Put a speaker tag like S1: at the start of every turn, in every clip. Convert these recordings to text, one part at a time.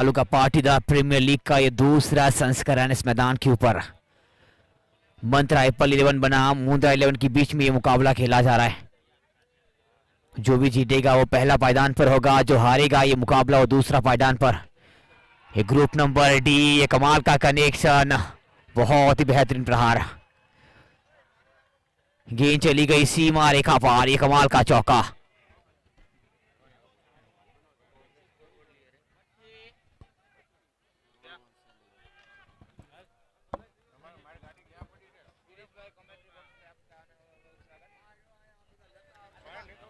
S1: चालू का Patidar premiere league का ये दूसरा संस्करण इस मैदान के ऊपर मंत्रा एप्पल 11 बनाम मुंद्रा 11 के बीच में ये मुकाबला खेला जा रहा है। जो भी जीतेगा वो पहला पायदान पर होगा, जो हारेगा ये मुकाबला वो दूसरा पायदान पर। ये ग्रुप नंबर डी, ये कमाल का कनेक्शन, बहुत ही बेहतरीन प्रहार, गेंद चली गई सीमा रेखा पार, ये कमाल का चौका।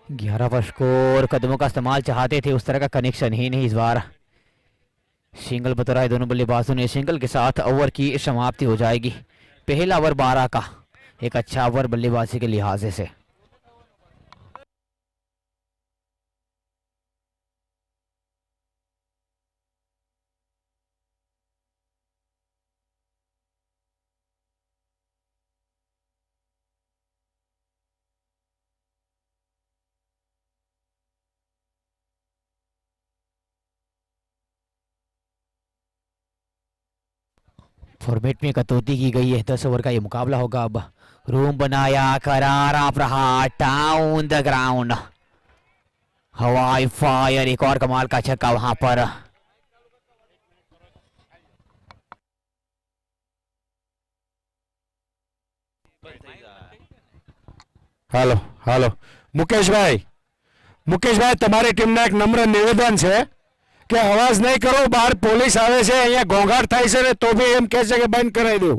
S1: ग्यारह पर स्कोर, कदमों का इस्तेमाल चाहते थे, उस तरह का कनेक्शन ही नहीं इस बार। सिंगल बतौर दोनों बल्लेबाजों ने, सिंगल के साथ ओवर की समाप्ति हो जाएगी। पहला ओवर 12 का, एक अच्छा ओवर बल्लेबाजी के लिहाज से। फॉर्मेट में कटौती की गई है, 10 ओवर का ये मुकाबला होगा। अब रूम बनाया, करारा प्रहार, डाउन द ग्राउंड, हवाई फायर, एक और कमाल का छक्का वहां पर।
S2: हेलो हेलो मुकेश भाई તમારી ટીમને એક નમ્ર નિવેદન છે કે અવાજ નહીં કરો, બહાર પોલીસ આવે છે, અહીંયા ઘોંઘાટ થાય છે ને તો બી એમ કહે છે કે બંધ કરાવી દઉં.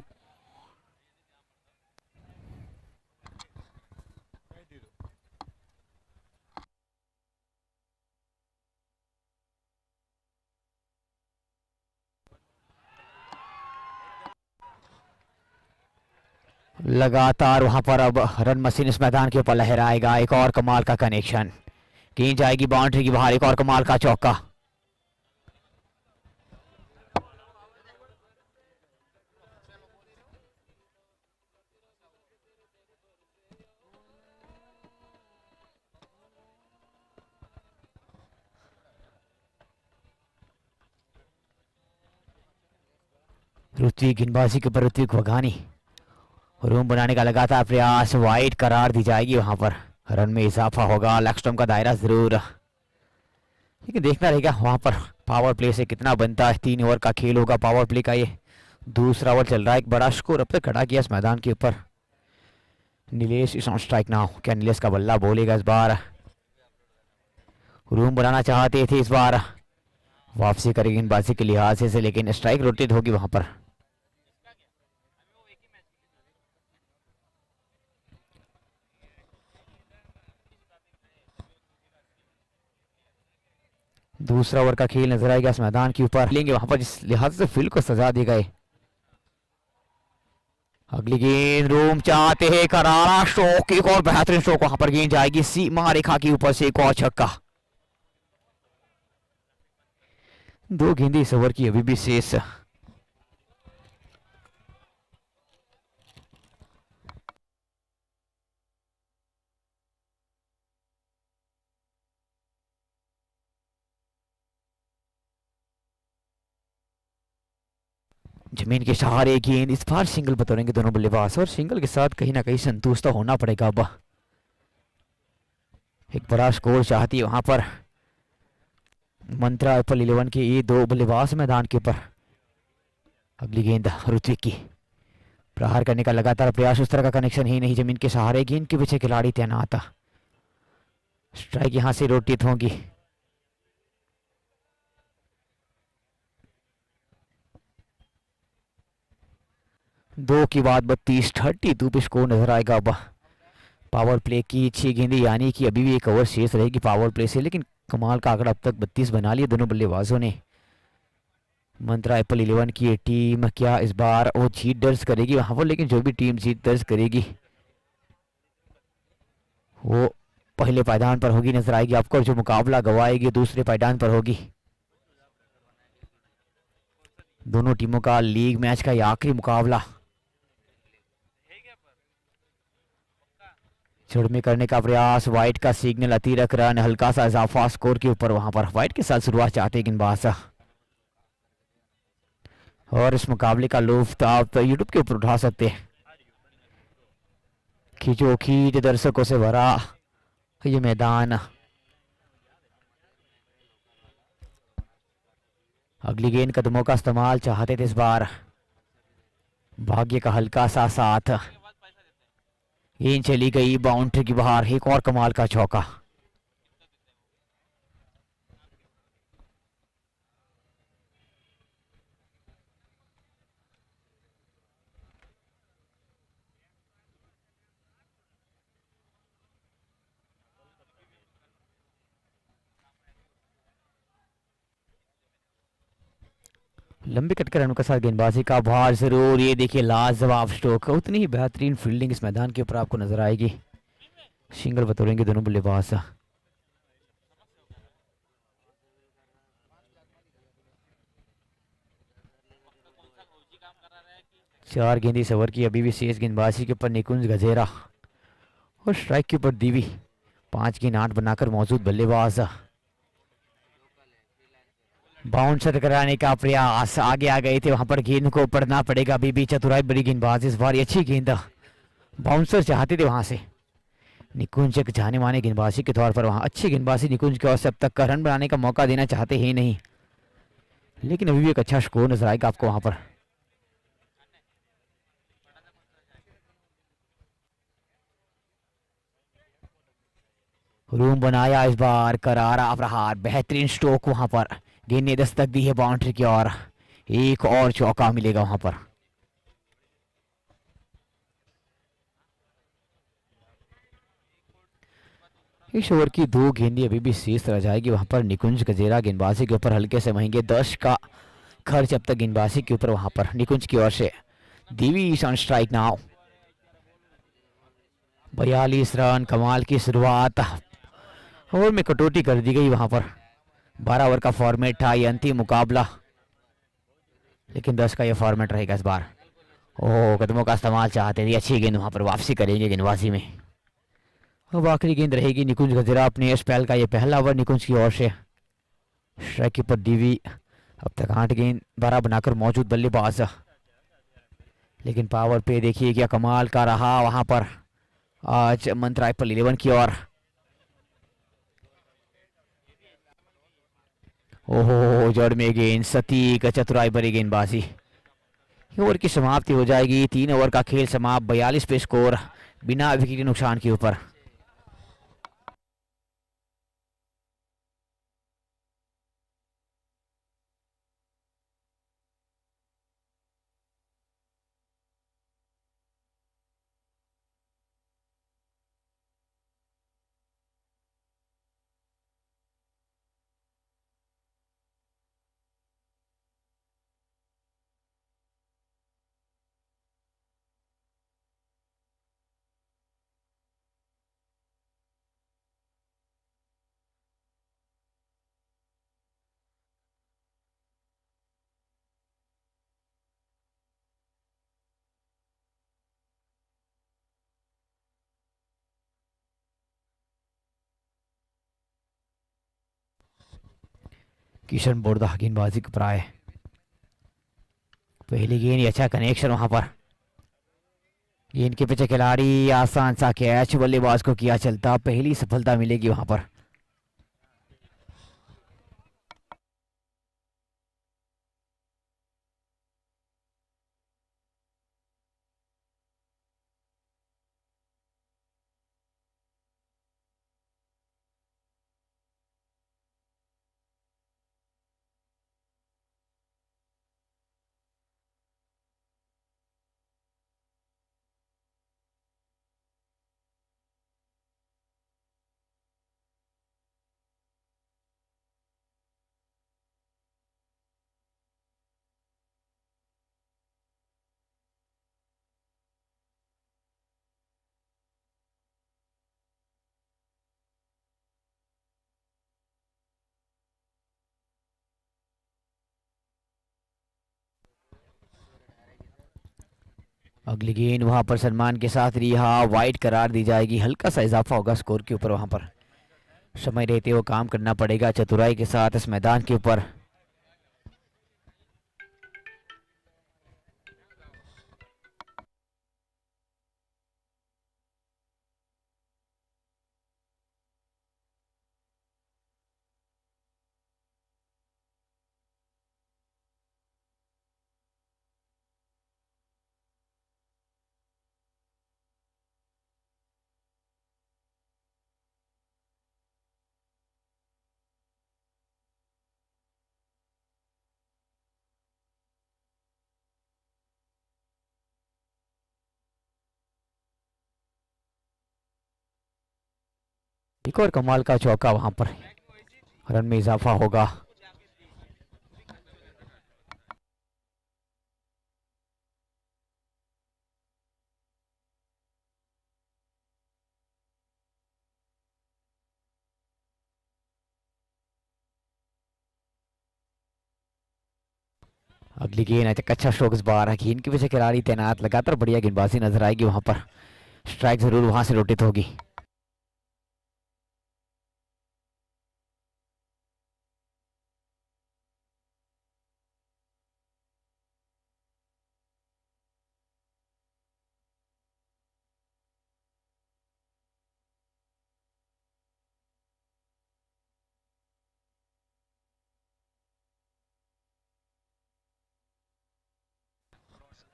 S1: लगातार वहां पर अब रन मशीन इस मैदान के ऊपर लहराएगा, एक और कमाल का कनेक्शन, गेंद जाएगी बाउंड्री की बाहर, एक और कमाल का चौका। ऋत्विक गेंदबाजी के ऊपर, ऋत्विक वघानी, रूम बनाने का लगातार प्रयास, वाइड करार दी जाएगी वहां पर, रन में इजाफा होगा, लेग स्टंप का दायरा जरूर, लेकिन देखना रहेगा वहां पर पावर प्ले से कितना बनता है। 3 ओवर का खेल होगा, पावर प्ले का ये दूसरा ओवर चल रहा है। एक बड़ा स्कोर अब तक खड़ा किया इस मैदान के ऊपर। Nilesh is on strike now, क्या नीलेश का बल्ला बोलेगा इस बार? रूम बनाना चाहते थे इस बार, वापसी करेगी गेंदबाजी के लिहाज से, लेकिन स्ट्राइक रोटेट होगी वहां पर। दूसरा ओवर का खेल नजर आएगा इस मैदान के ऊपर, लेंगे वहां पर जिस लिहाज से फील्ड को सजा दी गए। अगली गेंद रूम चाहते हैं, करारा स्ट्रोक, एक और बेहतरीन स्ट्रोक, वहां पर गेंद जाएगी सीमा रेखा के ऊपर से, एक और छक्का। 2 गेंदें इस ओवर की अभी भी शेष। जमीन के सहारे गेंद, इस बार सिंगल बतौरेंगे दोनों बल्लेबाज, और सिंगल के साथ कहीं ना कहीं संतुष्ट तो होना पड़ेगा। अब एक बड़ा स्कोर चाहती है वहां पर मंत्रा एप्पल 11 के ये 2 बल्लेबाज मैदान के ऊपर। अगली गेंद ऋत्विक की, प्रहार करने का लगातार प्रयास, उस तरह का कनेक्शन ही नहीं, जमीन के सहारे गेंद के पीछे खिलाड़ी तैनात, स्ट्राइक यहां से रोटित होंगी। दो की बाद 32 पे स्कोर नजर आएगा। अब पावर प्ले की 6 गेंदें, यानी कि अभी भी एक ओवर शेष रहेगी पावर प्ले से, लेकिन कमाल का आंकड़ा अब तक 32 बना लिए दोनों बल्लेबाजों ने। मंत्रा एप्पल 11 की ये टीम क्या इस बार वो जीत दर्ज करेगी वहां पर? लेकिन जो भी टीम जीत दर्ज करेगी वो पहले पायदान पर होगी नजर आएगी आपको, और जो मुकाबला गवाएगी दूसरे पायदान पर होगी। दोनों टीमों का लीग मैच का ये आखिरी मुकाबला, चढ़ करने का प्रयास, वाइट का सिग्नल, अतिरिक्त रन, हल्का सा इजाफा स्कोर के ऊपर वहां पर। वाइट के साथ शुरुआत चाहते गेंदबाज, और इस मुकाबले का लुत्फ आप यूट्यूब के ऊपर उठा सकते हैं। खींचो खींच दर्शकों से भरा ये मैदान। अगली गेंद कदमों का इस्तेमाल चाहते थे इस बार, भाग्य का हल्का सा साथ। गेंद चली गई बाउंड्री की बाहर। एक और कमाल का चौका। लंबे कट के रनों के साथ गेंदबाजी का भार जरूर। ये देखिए लाजवाब स्ट्रोक। उतनी ही बेहतरीन फील्डिंग इस मैदान के ऊपर आपको नजर आएगी। सिंगल बतौरेंगे दोनों बल्लेबाज। चार गेंद इस ओवर की अभी भी शेष गेंदबाजी के ऊपर निकुंज गजेरा और स्ट्राइक के ऊपर दीवी। 5 गेंद 8 बनाकर मौजूद बल्लेबाज। बाउंसर कराने का प्रयास, आगे आ गए थे वहां पर। गेंद को पढ़ना पड़ेगा। अभी भी चतुराई बड़ी गेंदबाज इस बार। अच्छी गेंद बाउंसर चाहते थे वहां से। निकुंज एक जाने माने गेंदबाजी के तौर पर वहां अच्छी गेंदबाजी निकुंज की ओर से अब तक का। रन बनाने का मौका देना चाहते ही नहीं, लेकिन अभी भी एक अच्छा स्कोर नजर आएगा आपको वहां पर। रूम बनाया इस बार, करारा प्रहार, बेहतरीन स्ट्रोक वहां पर। गेंद ने दस्तक दी है बाउंड्री की ओर। एक और चौका मिलेगा वहां पर। इस ओवर की 2 गेंदें अभी भी शेष रह जाएगी वहां पर। निकुंज गजेरा गेंदबाजी के ऊपर हल्के से महंगे 10 का खर्च अब तक गेंदबाजी के ऊपर वहां पर निकुंज की ओर से। दीवी ऑन स्ट्राइक नाउ। 42 रन, कमाल की शुरुआत। ओवर में कटौती कर दी गई वहां पर। 12 ओवर का फॉर्मेट था ये अंतिम मुकाबला, लेकिन 10 का ये फॉर्मेट रहेगा इस बार। ओह, कदमों का इस्तेमाल चाहते थे। अच्छी गेंद वहां पर, वापसी करेंगे गेंदबाजी में। अब आखिरी गेंद रहेगी निकुंज गजेरा अपने स्पेल का। ये पहला ओवर निकुंज की ओर से। स्ट्राइक के ऊपर दीवी। अब तक 8 गेंद 12 बनाकर मौजूद बल्लेबाज, लेकिन पावर पे देखिए क्या कमाल का रहा वहां पर आज मन ट्राइपल 11 की ओर। ओहो, जड़ में गेंद, सटीक चतुराई भरी गेंदबाजी। ओवर की समाप्ति हो जाएगी। 3 ओवर का खेल समाप्त। 42 पे स्कोर, बिना विकेट नुकसान के ऊपर। किशन बोर्दा गेंदबाजी के ऊपर आए। पहली गेंद, अच्छा कनेक्शन वहां पर। गेंद के पीछे खिलाड़ी, आसान सा कैच, बल्लेबाज को किया चलता। पहली सफलता मिलेगी वहां पर। अगली गेंद वहां पर सलमान के साथ रिहा, वाइड करार दी जाएगी। हल्का सा इजाफा होगा स्कोर के ऊपर वहां पर। समय रहते वो काम करना पड़ेगा चतुराई के साथ इस मैदान के ऊपर। एक और कमाल का चौका वहां पर, रन में इजाफा होगा। अगली गेंद है, एक अच्छा स्ट्रोक इस बार, गेंद के पीछे खिलाड़ी तैनात, लगातार बढ़िया गेंदबाजी नजर आएगी वहां पर, स्ट्राइक जरूर वहां से रोटेट होगी।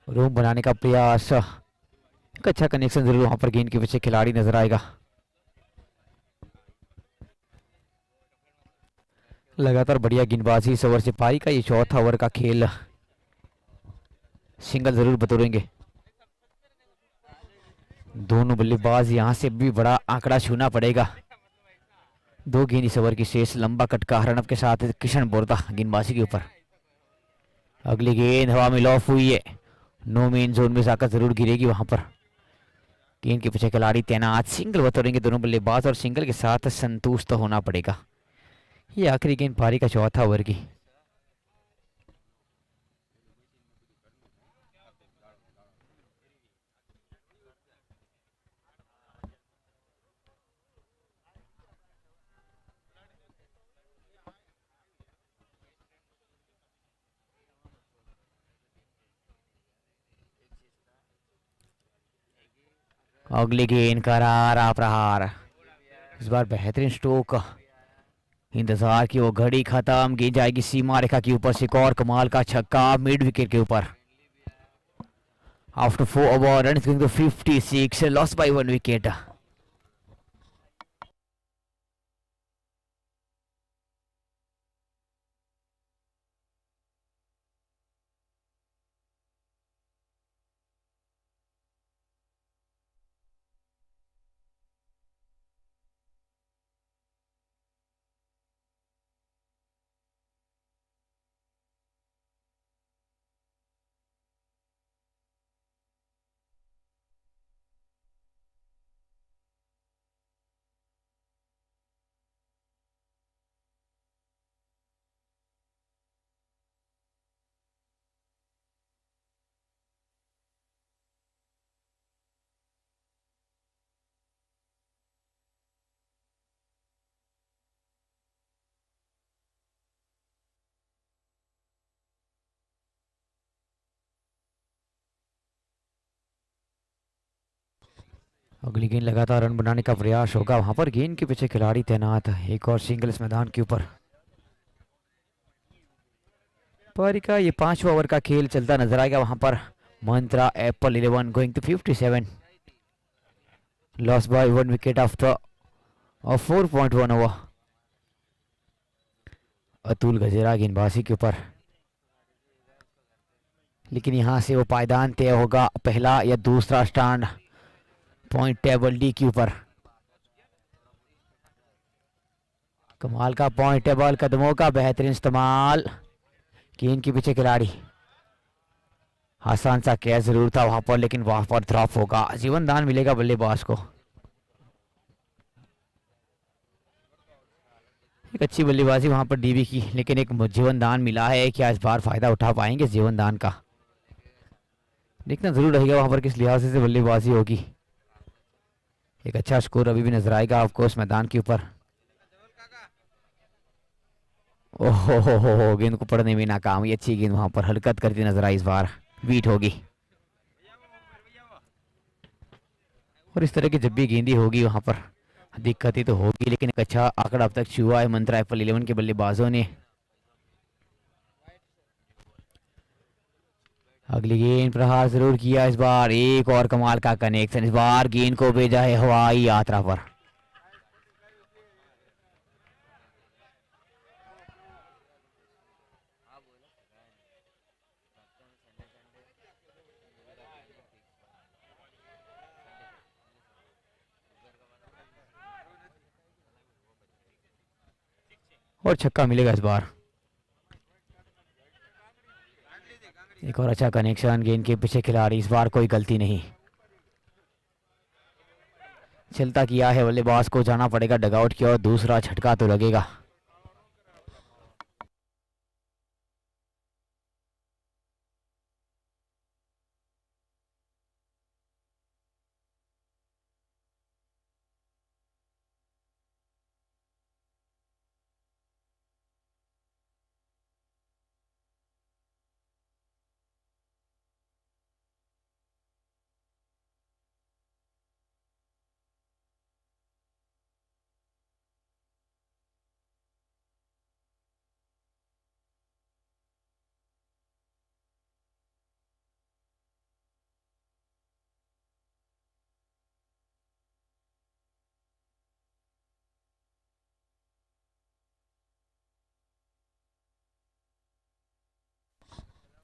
S1: रूम बनाने का प्रयास, एक अच्छा कनेक्शन जरूर वहां पर, गेंद के पीछे खिलाड़ी नजर आएगा। लगातार बढ़िया गेंदबाजी इस ओवर से, पारी का ये चौथा ओवर का खेल, सिंगल जरूर बतौरेंगे दोनों बल्लेबाज। यहां से भी बड़ा आंकड़ा छूना पड़ेगा। दो गेंद इस ओवर की शेष, लंबा कटका रनअप के साथ किशन बोरदा गेंदबाजी के ऊपर। अगली गेंद हवा में लॉफ हुई है, नो मेन जोन में जाकर जरूर गिरेगी वहां पर, गेंद के पीछे खिलाड़ी तैनात, सिंगल बतौरेंगे दोनों बल्लेबाज, और सिंगल के साथ संतुष्ट होना पड़ेगा। ये आखिरी गेंद पारी का चौथा ओवर की। अगली गेंद करारा प्रहार, इस बार बेहतरीन स्ट्रोक, इंतजार की वो घड़ी खत्म, गेंद जाएगी सीमा रेखा के ऊपर से, एक और कमाल का छक्का मिड विकेट के ऊपर। After 4 over run going to 56, loss by 1 wicket. अगली गेंद लगातार रन बनाने का प्रयास होगा वहां पर, गेंद के पीछे खिलाड़ी तैनात, एक और सिंगल इस मैदान के ऊपर। पारी का ये 5वां ओवर का खेल चलता नजर आएगा वहां पर, Mantra Apple 11 going to 57, loss by 1 wicket after 4.1 over. Atul Gajera गेंदबाजी के ऊपर, लेकिन यहां से वो पायदान तय होगा, पहला या दूसरा स्टैंड पॉइंट टेबल डी के ऊपर। कमाल का पॉइंट टेबल, कदमों का बेहतरीन इस्तेमाल, गेंद के पीछे खिलाड़ी, आसान सा कैच जरूर था वहां पर, लेकिन वहां पर ड्रॉप होगा, जीवन दान मिलेगा बल्लेबाज को। एक अच्छी बल्लेबाजी वहां पर डीबी की, लेकिन एक जीवन दान मिला है, क्या इस बार फायदा उठा पाएंगे जीवन दान का, देखना जरूर रहेगा वहां पर किस लिहाज से बल्लेबाजी होगी। एक अच्छा स्कोर अभी भी नजर आएगा आपको इस मैदान के ऊपर। ओहो हो, गेंद को पड़ने में नाकाम, ये अच्छी गेंद वहां पर हरकत करती नजर आई, इस बार बीट होगी। और इस तरह की जब भी गेंदी होगी वहां पर दिक्कतें तो होगी, लेकिन एक अच्छा आंकड़ा अब तक छुआ है मंत्रा एप्पल 11 के बल्लेबाजों ने। अगली गेंद प्रहार जरूर किया इस बार, एक और कमाल का कनेक्शन, इस बार गेंद को भेजा है हवाई यात्रा पर। और छक्का मिलेगा इस बार। एक और अच्छा कनेक्शन, गेंद के पीछे खिलाड़ी, इस बार कोई गलती नहीं। चलता किया है बल्लेबाज को, जाना पड़ेगा डगआउट की और दूसरा झटका तो लगेगा।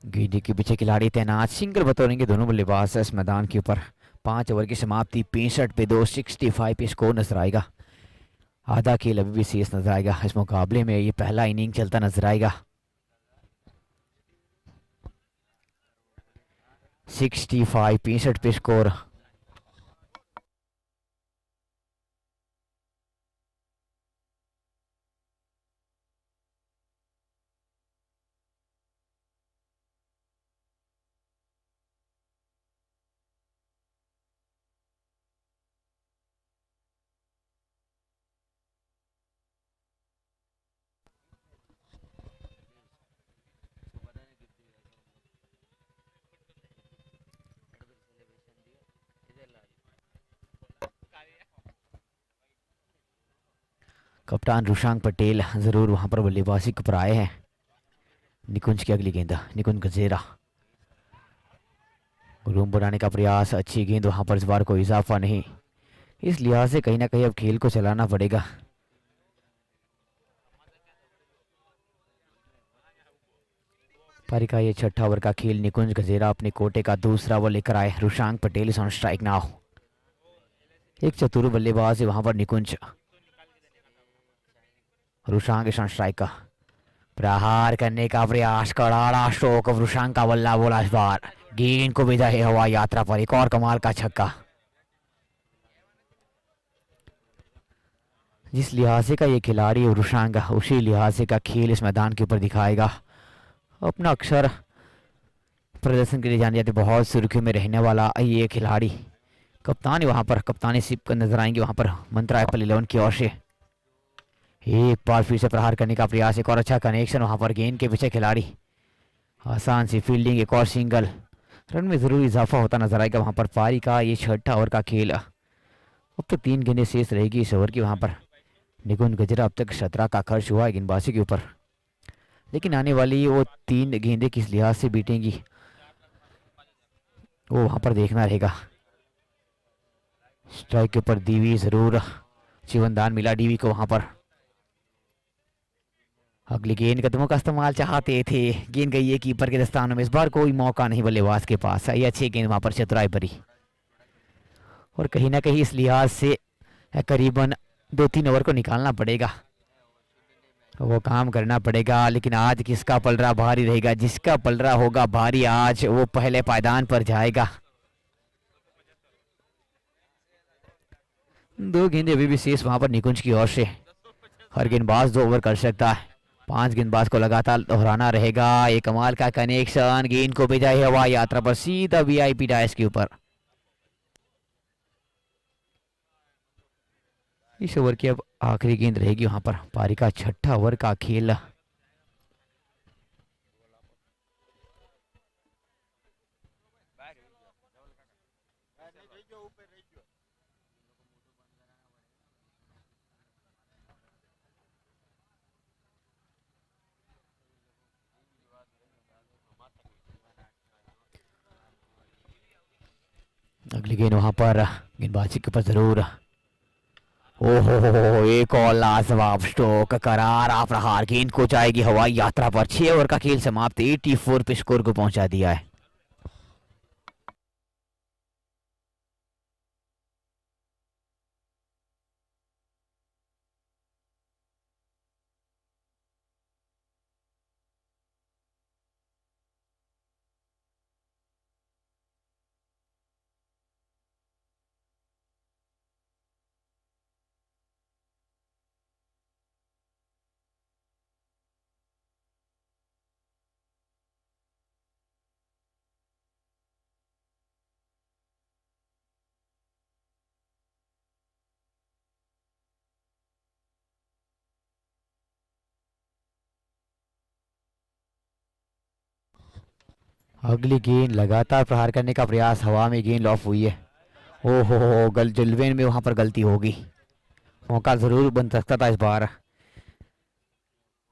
S1: गेंद के पीछे खिलाड़ी तैनात, सिंगल बतौरेंगे दोनों बल्लेबाज इस मैदान के ऊपर। 5 ओवर की समाप्ति, 65 पे 2, 65 पे स्कोर नजर आएगा। आधा खेल अभी भी शेष नजर आएगा इस मुकाबले में, ये पहला इनिंग चलता नजर आएगा। 65 पे स्कोर। कप्तान रुशांक पटेल जरूर वहां पर बल्लेबाजी के ऊपर आए हैं। निकुंज की अगली गेंद, निकुंज गजेरा, रूम बनाने का प्रयास, अच्छी गेंद वहां पर, इस बार कोई इजाफा नहीं। इस लिहाज से कहीं ना कहीं अब खेल को चलाना पड़ेगा। पारी का ये छठा ओवर का खेल, निकुंज गजेरा अपने कोटे का दूसरा ओवर लेकर आए। Rushank Patel is on strike now. एक चतुर बल्लेबाज है वहां पर Nikunj. Rushank is on strike का प्रहार करने का प्रयास, कराड़ा स्ट्रोक ऑफ रुशांक का बल्ला बोला इस बार। गेंद को भेजा है हवा यात्रा पर, एक और कमाल का छक्का। जिस लिहाजे का ये खिलाड़ी रुशांक, उसी लिहाजे का खेल इस मैदान के ऊपर दिखाएगा। अपना अक्सर प्रदर्शन के लिए जाने जाते, बहुत सुर्खियों में रहने वाला ये खिलाड़ी। कप्तान वहां पर, कप्तानी सिप कर नजर आएंगे वहां पर मंत्रा एप्पल 11 की ओर से। एक बार फिर से प्रहार करने का प्रयास, एक और अच्छा कनेक्शन वहां पर, गेंद के पीछे खिलाड़ी, आसान सी फील्डिंग, एक और सिंगल। रन में जरूर इजाफा होता नजर आएगा वहां पर। पारी का ये छठा ओवर का खेल, अब तक 3 गेंदें शेष रहेगी इस ओवर की वहां पर। निकुंज गजरा अब तक 17 का खर्च हुआ है गेंदबाजी के ऊपर, लेकिन आने वाली वो 3 गेंदें किस लिहाज से बीतेंगी वो वहां पर देखना रहेगा। स्ट्राइक के ऊपर दीवी, जरूर जीवनदान मिला डीवी को वहां पर। अगली गेंद कदमों का इस्तेमाल चाहते थे, गेंद गई है कीपर के दस्तानों में, इस बार कोई मौका नहीं बल्लेबाज के पास। ये अच्छी गेंद वहां पर चतुराई भरी, और कहीं ना कहीं इस लिहाज से करीबन 2-3 ओवर को निकालना पड़ेगा, वो काम करना पड़ेगा। लेकिन आज किसका पलड़ा भारी रहेगा? जिसका पलड़ा होगा भारी आज वो पहले पायदान पर जाएगा। 2 गेंदें अभी भी शेष वहां पर निकुंज की ओर से। हर गेंदबाज 2 ओवर कर सकता है, 5 गेंदबाज को लगातार दोहराना रहेगा। एक कमाल का कनेक्शन, गेंद को भेजा है हवा यात्रा पर, सीधा वीआईपी डायस के ऊपर। इस ओवर की अब आखिरी गेंद रहेगी वहां पर। पारी का छठा ओवर का खेल, अगली गेंद वहां पर गेंदबाजी के ऊपर जरूर। ओहो, एक और लाजवाब स्ट्रोक, करारा प्रहार, गेंद को जाएगी हवाई यात्रा पर। 6 ओवर का खेल समाप्त, 84 पे स्कोर को पहुंचा दिया है। अगली गेंद लगातार प्रहार करने का प्रयास, हवा में गेंद लॉफ हुई है। ओहो, गल जलवेन में वहां पर गलती होगी, मौका जरूर बन सकता था इस बार।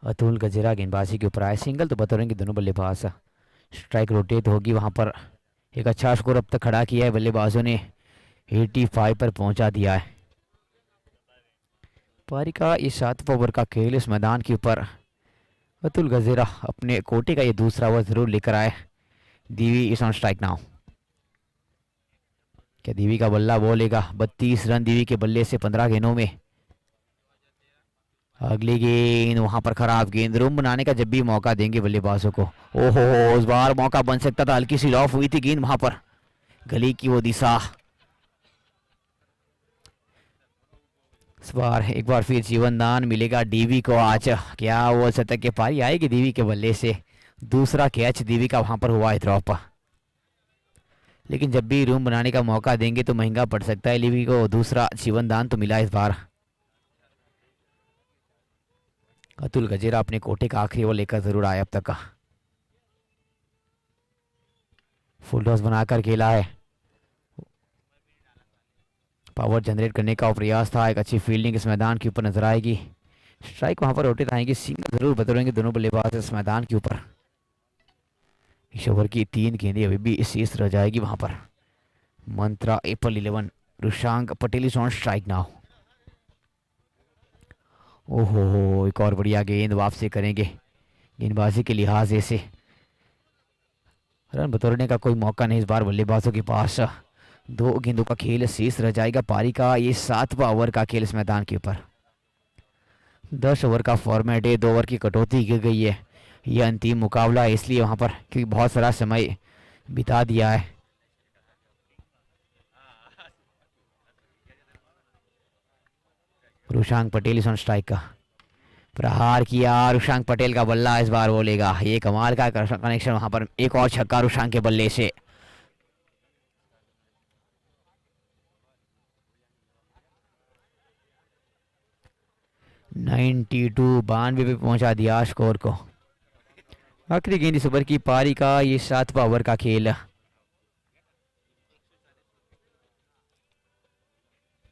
S1: अतुल गजेरा गेंदबाजी के ऊपर आए, सिंगल तो बतौरेंगे दोनों बल्लेबाज। स्ट्राइक रोटेट होगी वहां पर। एक अच्छा स्कोर अब तक खड़ा किया है बल्लेबाजों ने, 85 पर पहुंचा दिया है। पारी का ये 7वां ओवर का खेल इस मैदान के ऊपर। अतुल गजेरा अपने कोटे का ये दूसरा ओवर जरूर लेकर आए। दीवी इज ऑन स्ट्राइक नाउ। क्या दीवी का बल्ला बोलेगा? 32 रन दीवी के बल्ले से 15 गेंदों में। अगली गेंद वहां पर खराब गेंद, रूम बनाने का जब भी मौका देंगे बल्लेबाजों को। ओहो, उस बार मौका बन सकता था, हल्की सी लॉफ हुई थी गेंद वहां पर, गली की वो दिशा। इस बार एक बार फिर जीवन दान मिलेगा डीवी को आज। क्या वो शतक के पारी आएगी दीवी के बल्ले से? दूसरा कैच दीवी का वहां पर हुआ है ड्रॉप। लेकिन जब भी रूम बनाने का मौका देंगे तो महंगा पड़ सकता है डीवी को। दूसरा जीवन दान तो मिला इस बार। अतुल गजेरा अपने कोटे का आखिरी ओवर लेकर जरूर आए अब तक का। फुल टॉस बनाकर खेला है, पावर जनरेट करने का प्रयास था। एक अच्छी फील्डिंग इस मैदान के ऊपर नजर आएगी। स्ट्राइक वहां पर रोटेट आएंगे, सिंगल जरूर बतौरेंगे दोनों बल्लेबाज इस मैदान के ऊपर। इस ओवर की 3 गेंदें अभी भी शेष रह जाएगी वहां पर। Mantra Apple 11, Rushank Patel is on strike now. ओहो, एक और बढ़िया गेंद वापसी करेंगे। गेंदबाजी के लिहाज से रन बतौरने का कोई मौका नहीं इस बार बल्लेबाजों के पास। 2 गेंदों का खेल शेष रह जाएगा पारी का ये 7वां ओवर का खेल इस मैदान के ऊपर। 10 ओवर का फॉर्मेट है, 2 ओवर की कटौती की गई है। यह अंतिम मुकाबला है इसलिए वहां पर, क्योंकि बहुत सारा समय बिता दिया है। रुशांक पटेल इस ऑन स्ट्राइक का प्रहार किया, रुशांक पटेल का बल्ला इस बार बोलेगा। ये कमाल का कनेक्शन वहां पर, एक और छक्का रुशांक के बल्ले से। नाइन्टी टू 92 पे पहुंचा दिया स्कोर को। आखिरी गेंद इस ओवर की पारी का ये 7वां ओवर का खेल।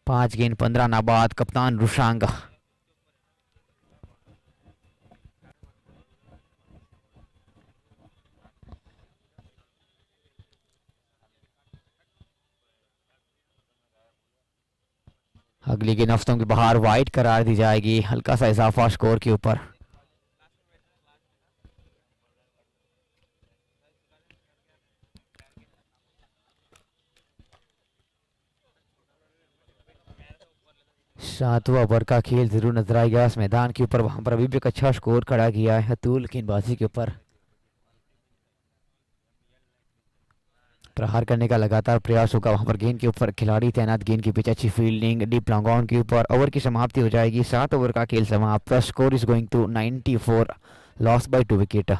S1: 5 गेंद 15 नाबाद, कप्तान रुशांक। अगली गेंद हफ्तों के बाहर वाइड करार दी जाएगी, हल्का सा इजाफा स्कोर के ऊपर। सातवां ओवर का खेल जरूर नजर आएगा इस मैदान के ऊपर। वहां पर अभी भी एक अच्छा स्कोर खड़ा किया है अतुल गेंदबाजी के ऊपर। प्रहार करने का लगातार प्रयास होगा वहां पर, गेंद के ऊपर खिलाड़ी तैनात, गेंद के पीछे अच्छी फील्डिंग, डीप लॉन्ग ऑन के ऊपर। ओवर की समाप्ति हो जाएगी, 7 ओवर का खेल समाप्त। Score is going to 94, loss by 2 wicket.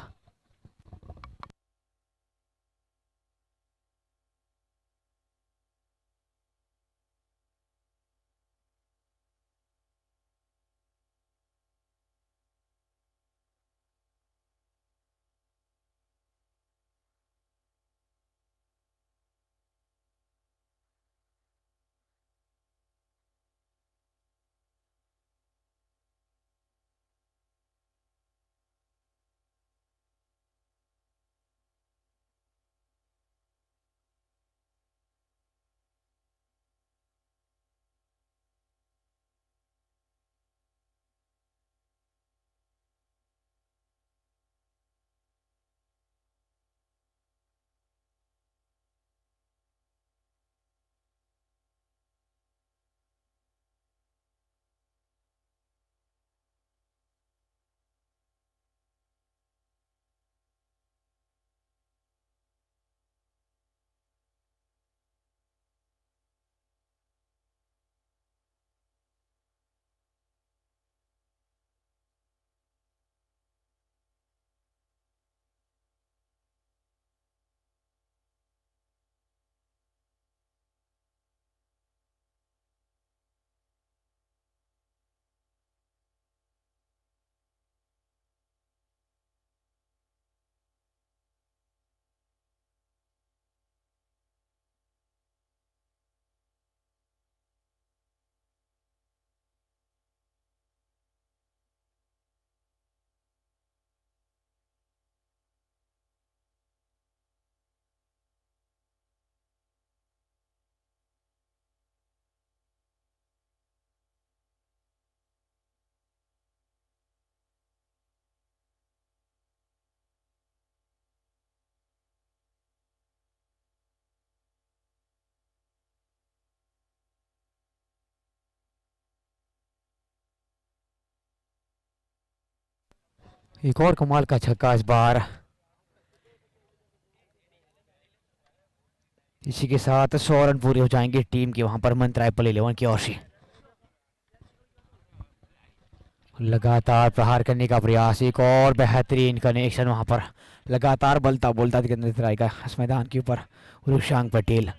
S1: एक और कमाल का छक्का इस बार। इसी के साथ 100 रन पूरे हो जाएंगे टीम के वहां पर मन ट्राइपल 11 की ओर से। लगातार प्रहार करने का प्रयास, एक और बेहतरीन कनेक्शन वहां पर लगातार बलता बोलता नजर आएगा इस मैदान के ऊपर रुशांग पटेल।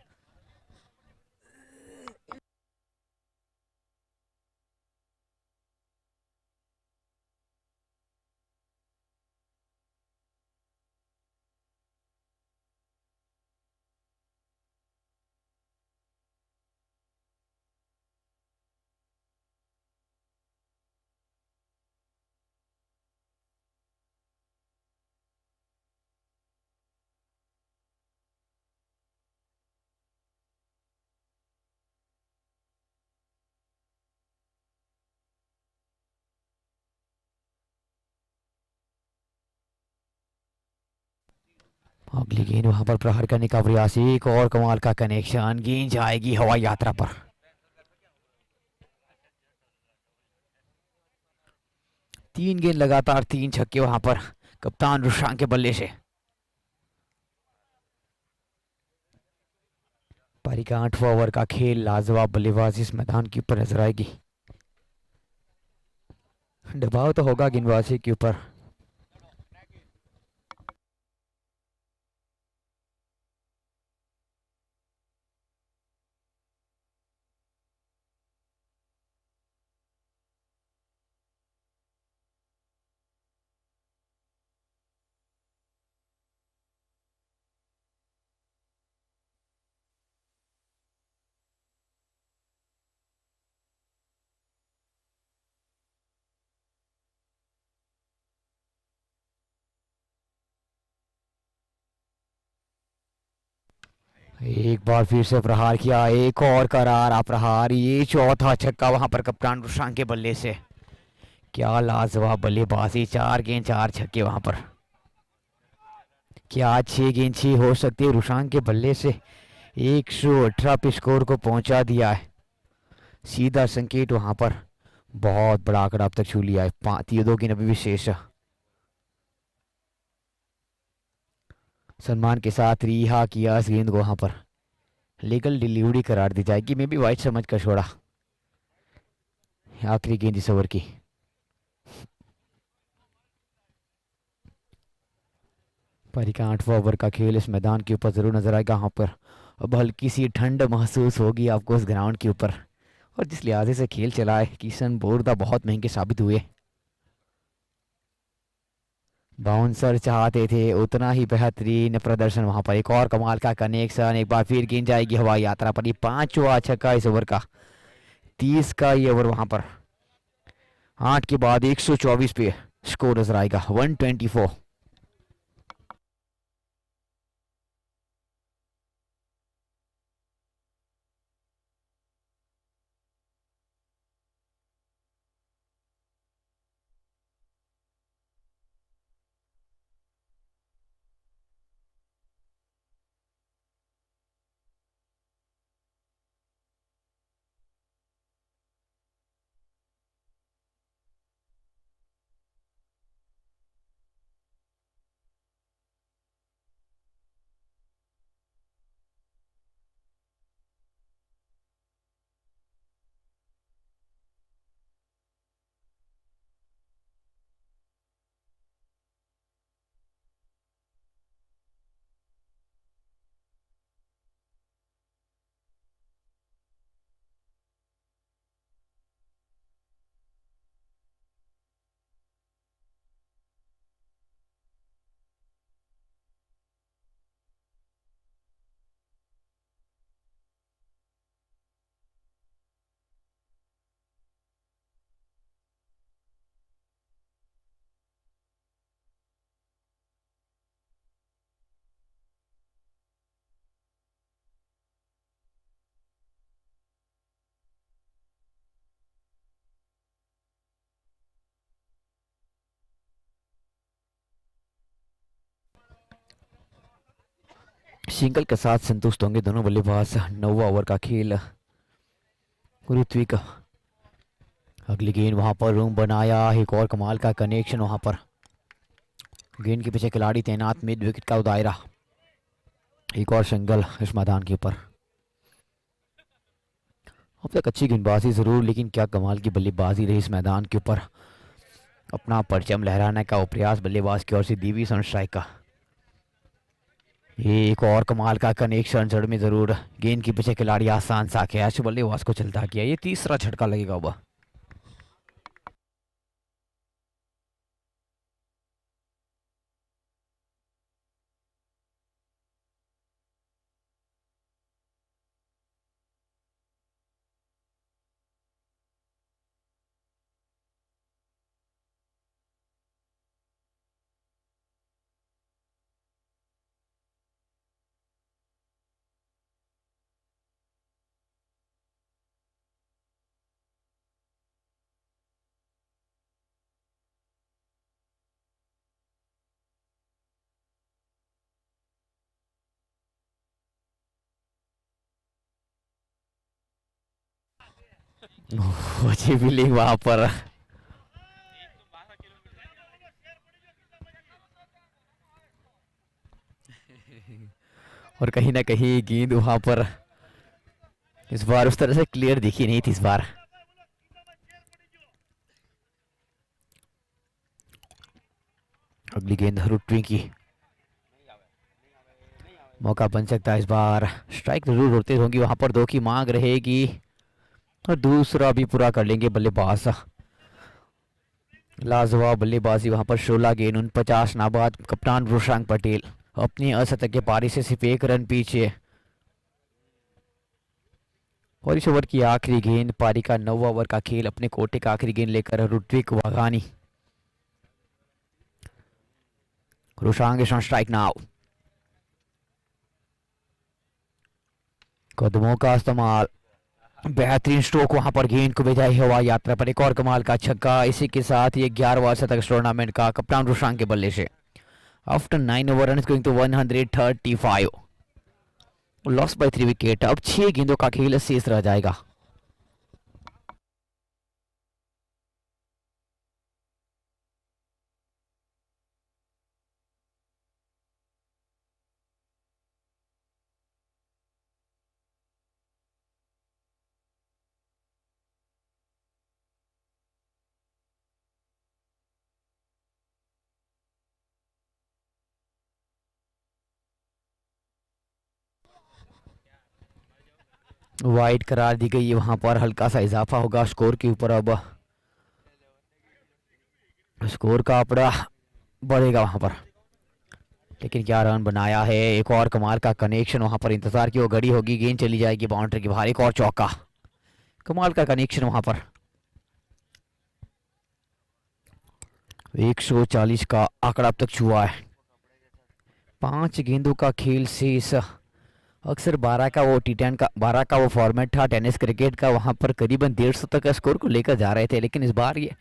S1: अगली गेंद वहां पर प्रहार करने का प्रयास, एक और कमाल का कनेक्शन, गेंद जाएगी हवाई यात्रा पर। तीन गेंद लगातार, तीन छक्के वहां पर कप्तान रुशांग के बल्ले से। पारी का 8वां ओवर का खेल, लाजवाब बल्लेबाजी इस मैदान के ऊपर नजर आएगी। दबाव तो होगा गेंदबाजी के ऊपर। एक बार फिर से प्रहार किया, एक और करारा प्रहार, ये चौथा छक्का वहां पर कप्तान रुशांग के बल्ले से। क्या लाजवाब बल्लेबाजी, 4 गेंद 4 छक्के वहां पर। क्या 6 गेंद 6 हो सकती है रुशांग के बल्ले से। 118 पे स्कोर को पहुंचा दिया है। सीधा संकेत वहां पर, बहुत बड़ा आंकड़ा अब तक छू लिया है। 2 गेंद अभी भी शेष। सलमान के साथ रिहा किया इस गेंद को वहां पर, लीगल डिलीवरी करार दी जाएगी। मैं भी वाइट समझ कर छोड़ा। आखिरी गेंद इस ओवर की। पारी का 8वां ओवर का खेल इस मैदान के ऊपर जरूर नजर आएगा। यहाँ पर अब हल्की सी ठंड महसूस होगी आपको इस ग्राउंड के ऊपर। और जिस लिहाजे से खेल चला है, किशन बोरदा बहुत महंगे साबित हुए। बाउंसर चाहते थे उतना ही बेहतरीन प्रदर्शन वहां पर। एक और कमाल का कनेक्शन, एक बार फिर गेंद जाएगी हवाई यात्रा पर। ये 5वां छक्का इस ओवर का, 30 का ये ओवर वहां पर। 8 के बाद 124 पे स्कोर नजर आएगा, 124। सिंगल के साथ संतुष्ट होंगे दोनों बल्लेबाज। 9वां ओवर का खेल, ऋत्विक अगली गेंद वहां पर रूम बनाया, एक और कमाल का कनेक्शन वहां पर। गेंद के पीछे खिलाड़ी तैनात, मिड विकेट का दायरा। एक और सिंगल इस मैदान के ऊपर। अब तक अच्छी गेंदबाजी जरूर, लेकिन क्या कमाल की बल्लेबाजी रही इस मैदान के ऊपर। अपना परचम लहराने का प्रयास बल्लेबाज की ओर से दीवी सनस्ट्राइक का। ये एक और कमाल का कनेक्शन जड़ में जरूर। गेंद के पीछे खिलाड़ी आसान सा कैच, बल्लेबाज को चलता किया। ये तीसरा झटका लगेगा अब। अच्छी फील्डिंग वहां पर। और कहीं ना कहीं गेंद वहां पर इस बार उस तरह से क्लियर दिखी नहीं थी इस बार। अगली गेंद रुटवी की, मौका बन सकता है इस बार। स्ट्राइक जरूर होते होंगी वहां पर, 2 की मांग रहेगी और दूसरा भी पूरा कर लेंगे बल्लेबाज। लाजवाब बल्लेबाजी वहां पर। 16 गेंद 49 नाबाद। कप्तान रुशांक पटेल अपनी असतज्ञ पारी से सिर्फ 1 रन पीछे। और इस ओवर की आखिरी गेंद, पारी का 9वां ओवर का खेल, अपने कोटे का आखिरी गेंद लेकर Rudvik Vaghani. Rushank is on strike now. कदमों का इस्तेमाल, बेहतरीन स्ट्रोक वहां पर। गेंद को भेजा हवा यात्रा पर। एक और कमाल का छक्का। इसी के साथ ये 11वां शतक इस टूर्नामेंट का कप्तान रुशांक के बल्ले से। After 9 over run going to 135, loss by 3 wicket. अब 6 गेंदों का खेल शेष रह जाएगा। वाइड करार दी गई है वहां पर। हल्का सा इजाफा होगा स्कोर के ऊपर। अब स्कोर का आंकड़ा बढ़ेगा वहां पर, लेकिन क्या रन बनाया है। एक और कमाल का कनेक्शन वहां पर। इंतजार की वो घड़ी होगी, गेंद चली जाएगी बाउंड्री के बाहर। एक और चौका, कमाल का कनेक्शन वहां पर। 140 का आंकड़ा अब तक छुआ है। 5 गेंदों का खेल शेष। अक्सर 12 का वो T10 का 12 का वो फॉर्मेट था टेनिस क्रिकेट का, वहां पर करीबन 150 तक का स्कोर को लेकर जा रहे थे, लेकिन इस बार ये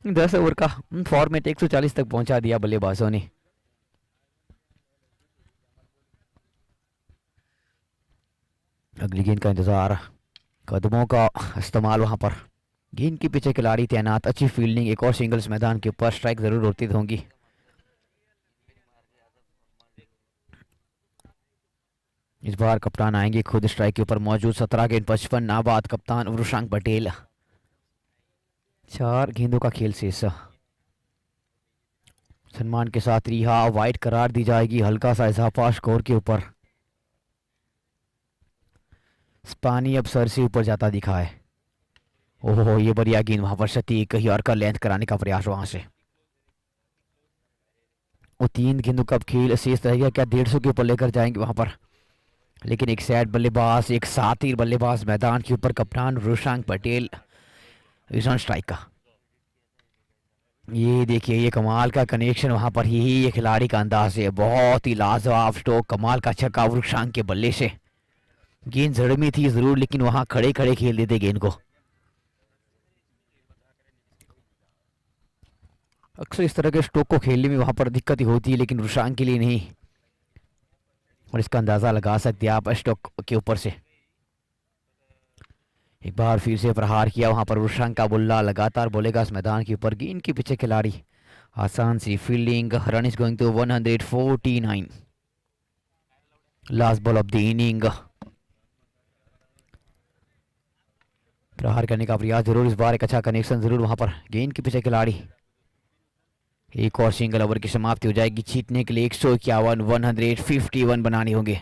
S1: 10 ओवर का फॉर्मेट 140 तक पहुंचा दिया बल्लेबाजों ने। अगली गेंद का इंतजार, कदमों का इस्तेमाल वहां पर। गेंद के पीछे खिलाड़ी तैनात, अच्छी फील्डिंग। एक और सिंगल्स मैदान के ऊपर। स्ट्राइक जरूर होती होंगी। इस बार कप्तान आएंगे खुद स्ट्राइक के ऊपर मौजूद। 17 गेंद 55 नाबाद। कप्तान रुशांक पटेल। 4 गेंदों का खेल शेष। सम्मान के साथ रिहा, वाइड करार दी जाएगी। हल्का सा इजाफा स्कोर के ऊपर। पानी अब सर से ऊपर जाता दिखा है। ओहो, ये बढ़िया गेंद वहां पर। सती कहीं और का लेंथ कराने का प्रयास वहां से। वो 3 गेंदों का खेल शेष रहेगा। क्या 150 के ऊपर लेकर जाएंगे वहां पर, लेकिन एक सैड बल्लेबाज, एक साथी बल्लेबाज मैदान के ऊपर। कप्तान रुशांक पटेल इज ऑन स्ट्राइक का। ये देखिए, ये कमाल का कनेक्शन वहां पर। यही ये खिलाड़ी का अंदाज है। बहुत ही लाजवाब स्ट्रोक, कमाल का छक्का रुशांक के बल्ले से। गेंद जड़ में थी जरूर, लेकिन वहां खड़े खड़े खेल देते गेंद को। अक्सर इस तरह के स्ट्रोक को खेलने में वहां पर दिक्कत ही होती है, लेकिन रुशांक के लिए नहीं। और इसका अंदाजा लगा सकते हैं आप स्ट्रोक के ऊपर से। एक बार फिर से प्रहार किया वहां पर रुशांक का बुल्ला। लगातार बोलेगा इस मैदान के ऊपर। गेंद के पीछे खिलाड़ी आसान सी fielding. Run is going to 149. Last ball of the inning. प्रहार करने का प्रयास जरूर इस बार. एक अच्छा कनेक्शन जरूर वहां पर. गेंद के पीछे खिलाड़ी. एक और सिंगल ओवर की समाप्ति हो जाएगी. जीतने के लिए 151 151 बनाने होंगे.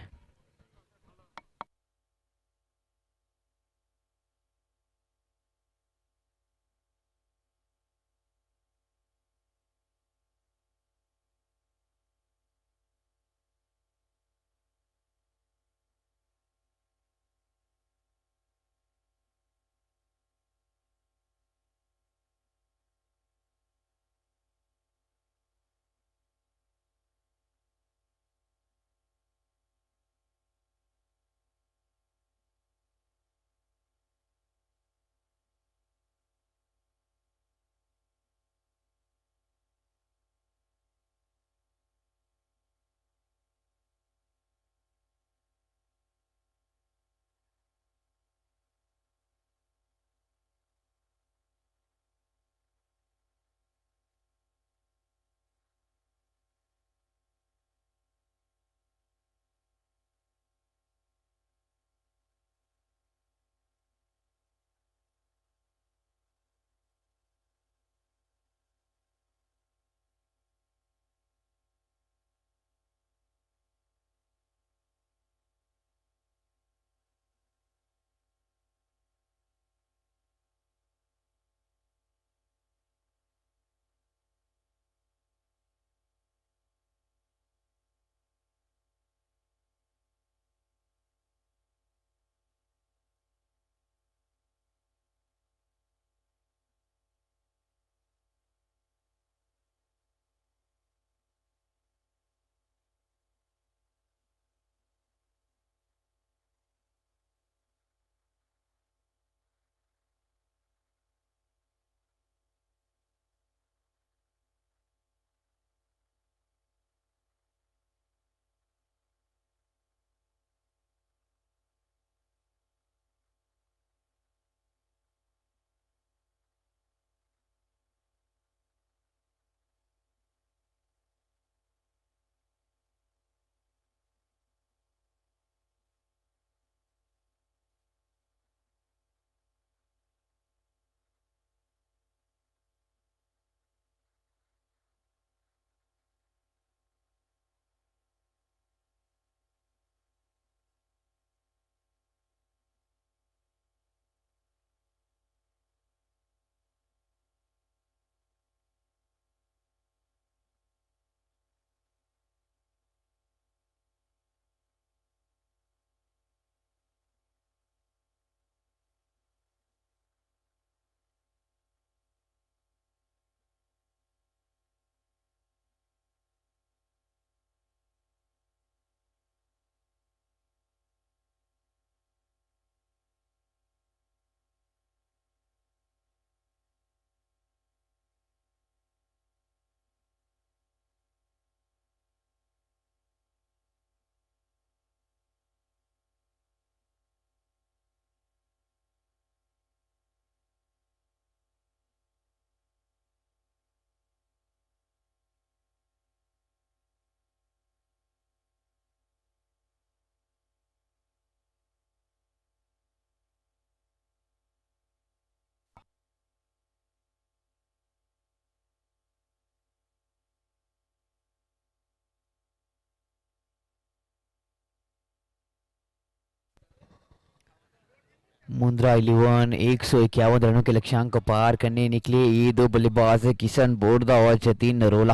S1: मुंद्रा 11 151 रनों के लक्ष्यांक को पार करने निकले ये दो बल्लेबाज है. किशन बोरदा और जतीन नरोला.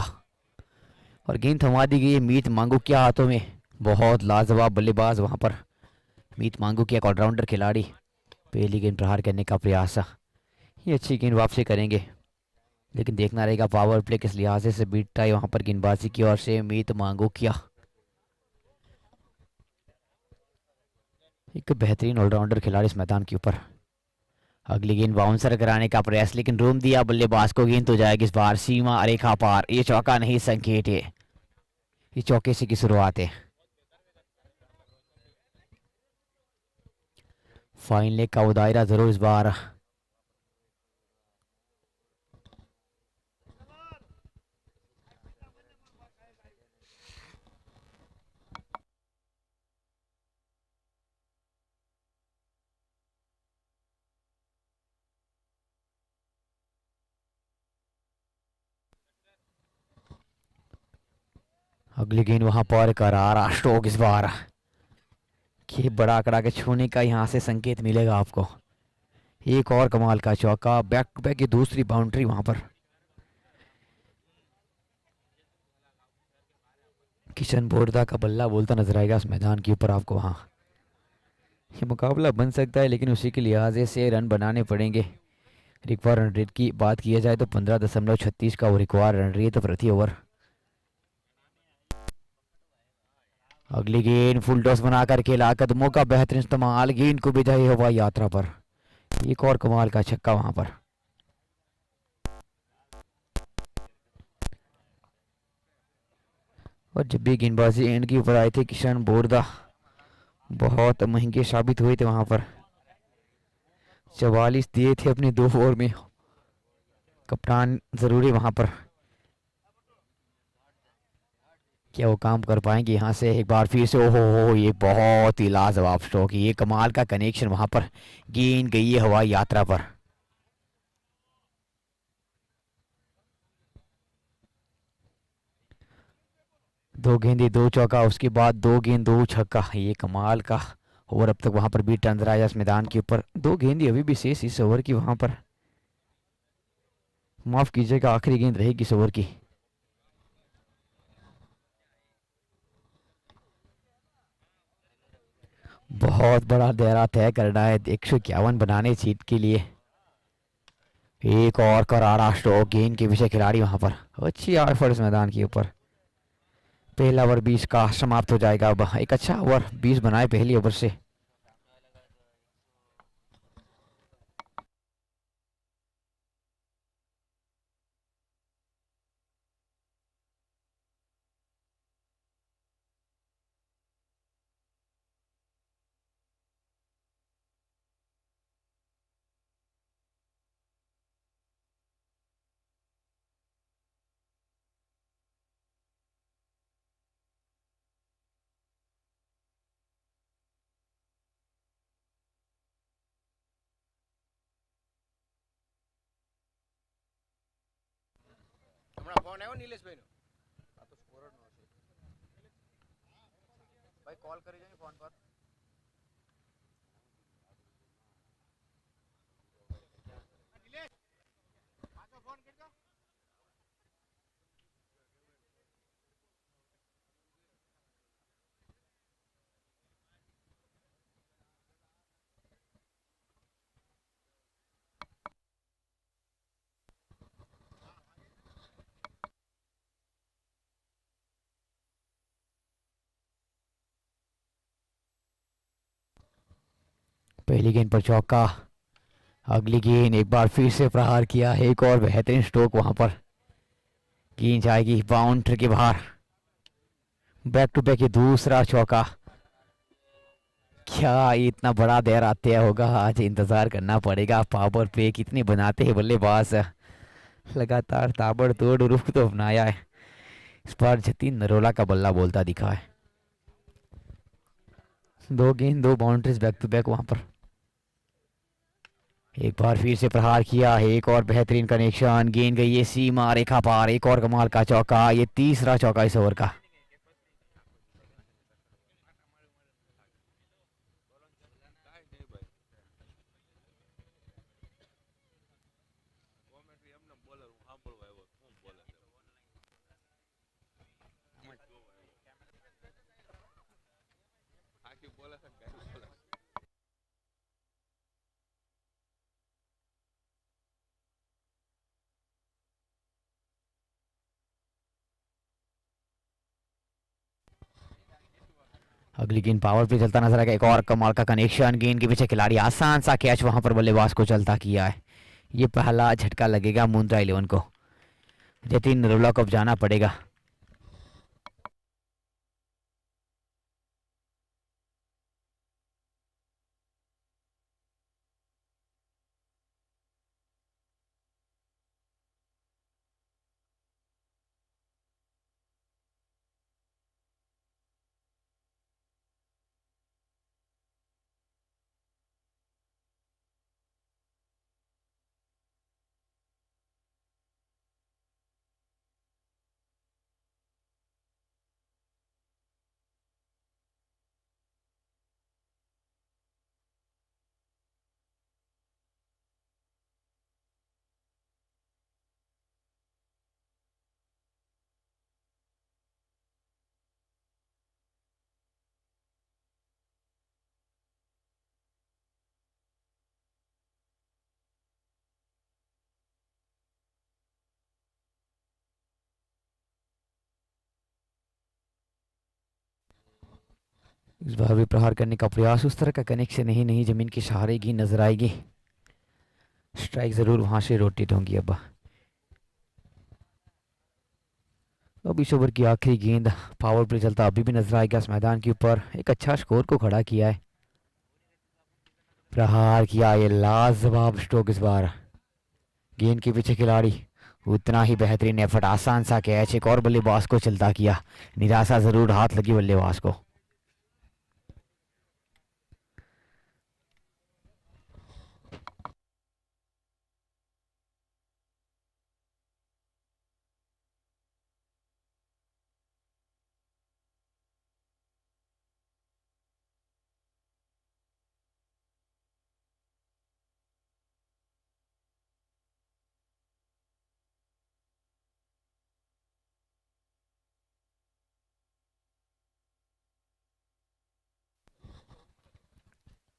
S1: और गेंद थमा दी गई है मीत मांगूकिया हाथों में. बहुत लाजवाब बल्लेबाज वहां पर. मीत मांगूकिया एक ऑलराउंडर खिलाड़ी. पहली गेंद प्रहार करने का प्रयास. ये अच्छी गेंद वापसी करेंगे. लेकिन देखना रहेगा पावर प्ले किस लिहाजे से बीतता है वहां पर गेंदबाजी की ओर से मीत मांगूकिया. एक बेहतरीन ऑलराउंडर खिलाड़ी इस मैदान के ऊपर. अगली गेंद बाउंसर कराने का प्रयास लेकिन रोम दिया बल्लेबाज को. गेंद तो जाएगी इस बार सीमा रेखा पार. ये चौका नहीं संकेत है. ये चौके से की शुरुआत है. फाइन लेग का वो दायरा जरूर इस बार. अगली गेंद वहां पर करारा स्ट्रोक इस बार। ये बड़ा आंकड़ा के छूने का यहाँ से संकेत मिलेगा आपको। एक और कमाल का चौका, बैक टू बैक की दूसरी बाउंड्री वहां पर। किशन बोरदा का बल्ला बोलता नजर आएगा इस मैदान के ऊपर आपको वहां। ये मुकाबला बन सकता है लेकिन उसी के लिहाजे से रन बनाने पड़ेंगे। रिक्वायर रन रेट की बात किया जाए तो 15.36 का वो रिक्वायर रन रेट प्रति ओवर। अगली गेंद फुल टॉस बनाकर खेला, कदमों का बेहतरीन इस्तेमाल, गेंद को बिजाई हवाई यात्रा पर। एक और कमाल का छक्का वहां पर। और जब भी गेंदबाजी एंड के ऊपर आए थे किशन बोरदा, बहुत महंगे साबित हुए थे वहां पर। 44 दिए थे अपने 2 ओवर में। कप्तान जरूरी वहां पर। क्या वो काम कर पाएंगे यहाँ से एक बार फिर से? ओहो हो, ये बहुत ही लाजवाब स्ट्रोक, ये कमाल का कनेक्शन वहां पर। गेंद गई है हवाई यात्रा पर। दो गेंदे दो चौका, उसके बाद दो गेंद दो छक्का, ये कमाल का ओवर अब तक वहां पर बीट नजर आया इस मैदान के ऊपर। दो गेंदें अभी भी शेष इस ओवर की वहां पर। माफ कीजिएगा, आखिरी गेंद रहेगी इस ओवर की। बहुत बड़ा दायरा तय करना है 151 बनाने जीत के लिए। एक और करारा स्ट्रोक, गेंद के पीछे खिलाड़ी वहां पर। अच्छी एफर्ट इस मैदान के ऊपर। पहला ओवर 20 का समाप्त हो जाएगा। अब एक अच्छा ओवर 20 बनाए पहली ओवर से।
S2: હમણાં ફોન આવ્યો નિલેશભાઈ નો આ તો સ્કોરર નો છે ભાઈ કોલ કરી જાય ફોન પર નિલેશ પાછો ફોન કરજો
S1: पहली गेंद पर चौका। अगली गेंद एक बार फिर से प्रहार किया, एक और बेहतरीन स्ट्रोक वहां पर। गेंद जाएगी बाउंड्री के बाहर। बैक टू बैक ये दूसरा चौका। क्या इतना बड़ा देर आते होगा? आज इंतजार करना पड़ेगा। पावर पे कितने बनाते हैं बल्लेबाज। लगातार ताबड़तोड़ रुख तो अपनाया है। इस बार जतीन नरोला का बल्ला बोलता दिखा है। दो गेंद दो बाउंड्रीज बैक टू बैक वहां पर। एक बार फिर से प्रहार किया है, एक और बेहतरीन कनेक्शन, गेंद गई है सीमा रेखा पार। एक और कमाल का चौका, ये तीसरा चौका इस ओवर का। अगली गेंद पावर पे चलता नजर आएगा, एक और कमाल का कनेक्शन, गेंद के पीछे खिलाड़ी, आसान सा कैच वहां पर बल्लेबाज को चलता किया है। ये पहला झटका लगेगा मुंद्रा 11 को। जतीन नरोला को अब जाना पड़ेगा। इस बार भी प्रहार करने का प्रयास, उस तरह का कनेक्शन नहीं, नहीं जमीन के सहारे की नजर आएगी। स्ट्राइक जरूर वहां से रोटेट होंगी। अब इस ओवर की आखिरी गेंद, पावर प्ले चलता अभी भी नजर आएगा इस मैदान के ऊपर। एक अच्छा स्कोर को खड़ा किया है, प्रहार किया, ये लाजवाब स्ट्रोक इस बार। गेंद के पीछे खिलाड़ी, उतना ही बेहतरीन एफर्ट, आसान सा कैच, एक और बल्लेबाज को चलता किया। निराशा जरूर हाथ लगी बल्लेबाज को।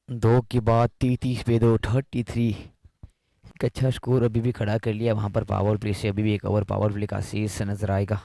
S1: दो के बाद 33 पे दो, 33। एक अच्छा स्कोर अभी भी खड़ा कर लिया वहां पर पावर प्ले से। अभी भी एक ओवर पावर प्ले का शेष नजर आएगा।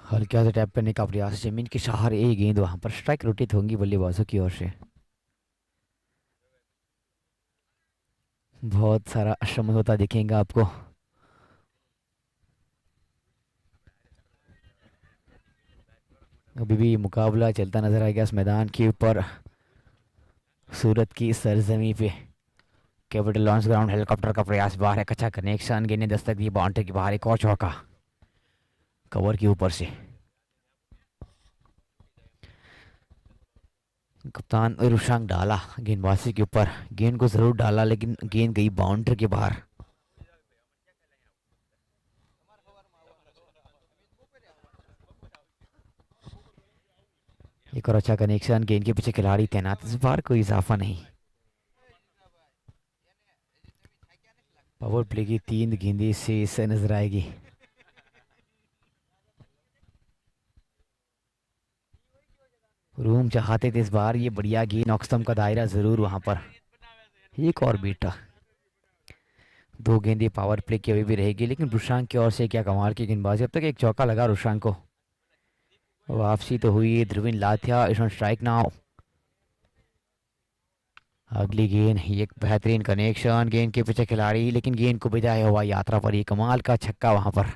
S1: हल्का सा टैप करने का प्रयास, जमीन के सहारे एक गेंद, वहां पर स्ट्राइक रोटेट होंगी बल्लेबाजों की ओर से। बहुत सारा श्रम होता दिखेगा आपको। अभी भी मुकाबला चलता नजर आएगा इस मैदान के ऊपर, सूरत की सरजमी पे। कैपिटल लॉन्च ग्राउंड, हेलीकॉप्टर का प्रयास, बाहर एक अच्छा कनेक्शन, गेंद ने दस्तक दी बाउंड्री के बाहर, एक और चौका कवर के ऊपर से। कप्तान रुशांग डाला गेंदबाजी के ऊपर, गेंद को जरूर डाला लेकिन गेंद गई बाउंड्री के बाहर। एक और अच्छा कनेक्शन, गेंद के पीछे खिलाड़ी तैनात, इस बार कोई इजाफा नहीं। पावर प्ले की 3 गेंदें शेष नजर आएगी। रूम चाहते थे इस बार ये बढ़िया गेंद, ऑक्सटम का दायरा जरूर वहां पर। एक और बेटा, 2 गेंदें पावर प्ले की अभी भी रहेगी, लेकिन रुशांग की ओर से क्या कमाल की गेंदबाजी। अब तक एक चौका लगा रुशांग को। वापसी तो हुई, ध्रुवीन लाथिया इस स्ट्राइक नाउ। अगली गेंद, एक बेहतरीन कनेक्शन, गेंद के पीछे खिलाड़ी, लेकिन गेंद को बिताया हुआ यात्रा पर, ये कमाल का छक्का वहां पर।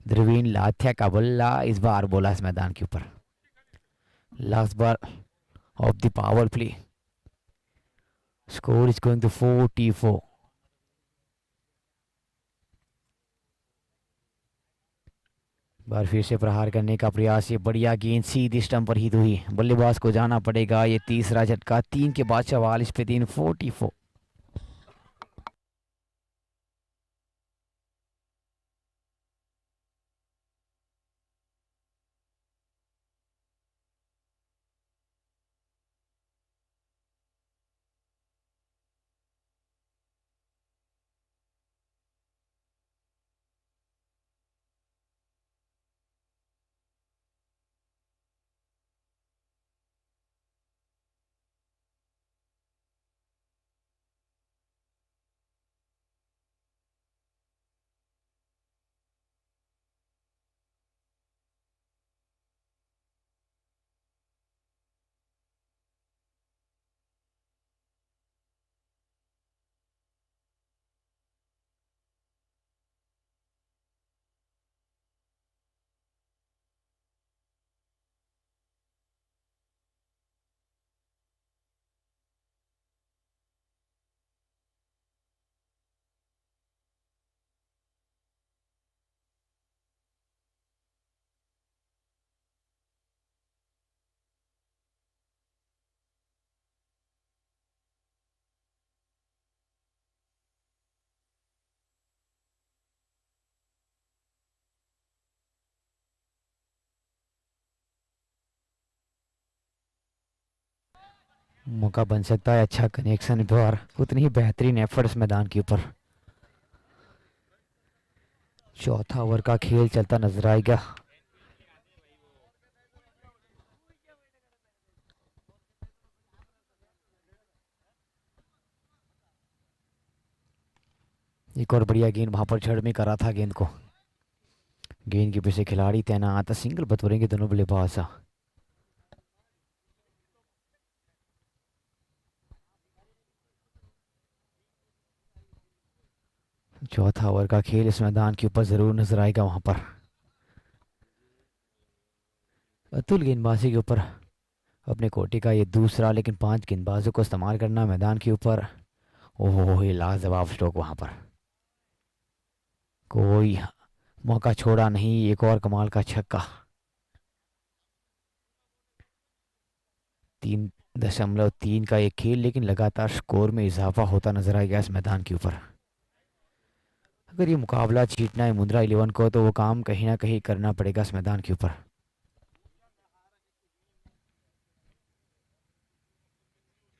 S1: ध्रुवीन लाथिया का बल्ला इस बार बोला इस मैदान के ऊपर। Last ball of the power play, score is going to 44। बार फिर से प्रहार करने का प्रयास, ये बढ़िया गेंद सीधी स्टंप पर हिट हुई, बल्लेबाज को जाना पड़ेगा। ये तीसरा झटका, 3 के बाद 44 पे 3, 44। मौका बन सकता है, अच्छा कनेक्शन पर उतनी ही बेहतरीन एफर्ट्स मैदान के ऊपर। चौथा ओवर का खेल चलता नजर आएगा। एक और बढ़िया गेंद वहां पर जड़ में करा था गेंद को। गेंद के पीछे खिलाड़ी तैनात, सिंगल बतौरेंगे दोनों बल्लेबाज। चौथा ओवर का खेल इस मैदान के ऊपर जरूर नजर आएगा वहां पर। अतुल गेंदबाजी के ऊपर अपने कोटे का ये दूसरा, लेकिन 5 गेंदबाजों को इस्तेमाल करना मैदान के ऊपर। ओहो, ये लाजवाब स्ट्रोक वहां पर, कोई मौका छोड़ा नहीं। एक और कमाल का छक्का। 3.3 का एक खेल, लेकिन लगातार स्कोर में इजाफा होता नजर आएगा इस मैदान के ऊपर। अगर ये मुकाबला जीतना है मुंद्रा 11 को, तो वो काम कहीं ना कहीं करना पड़ेगा इस मैदान के ऊपर।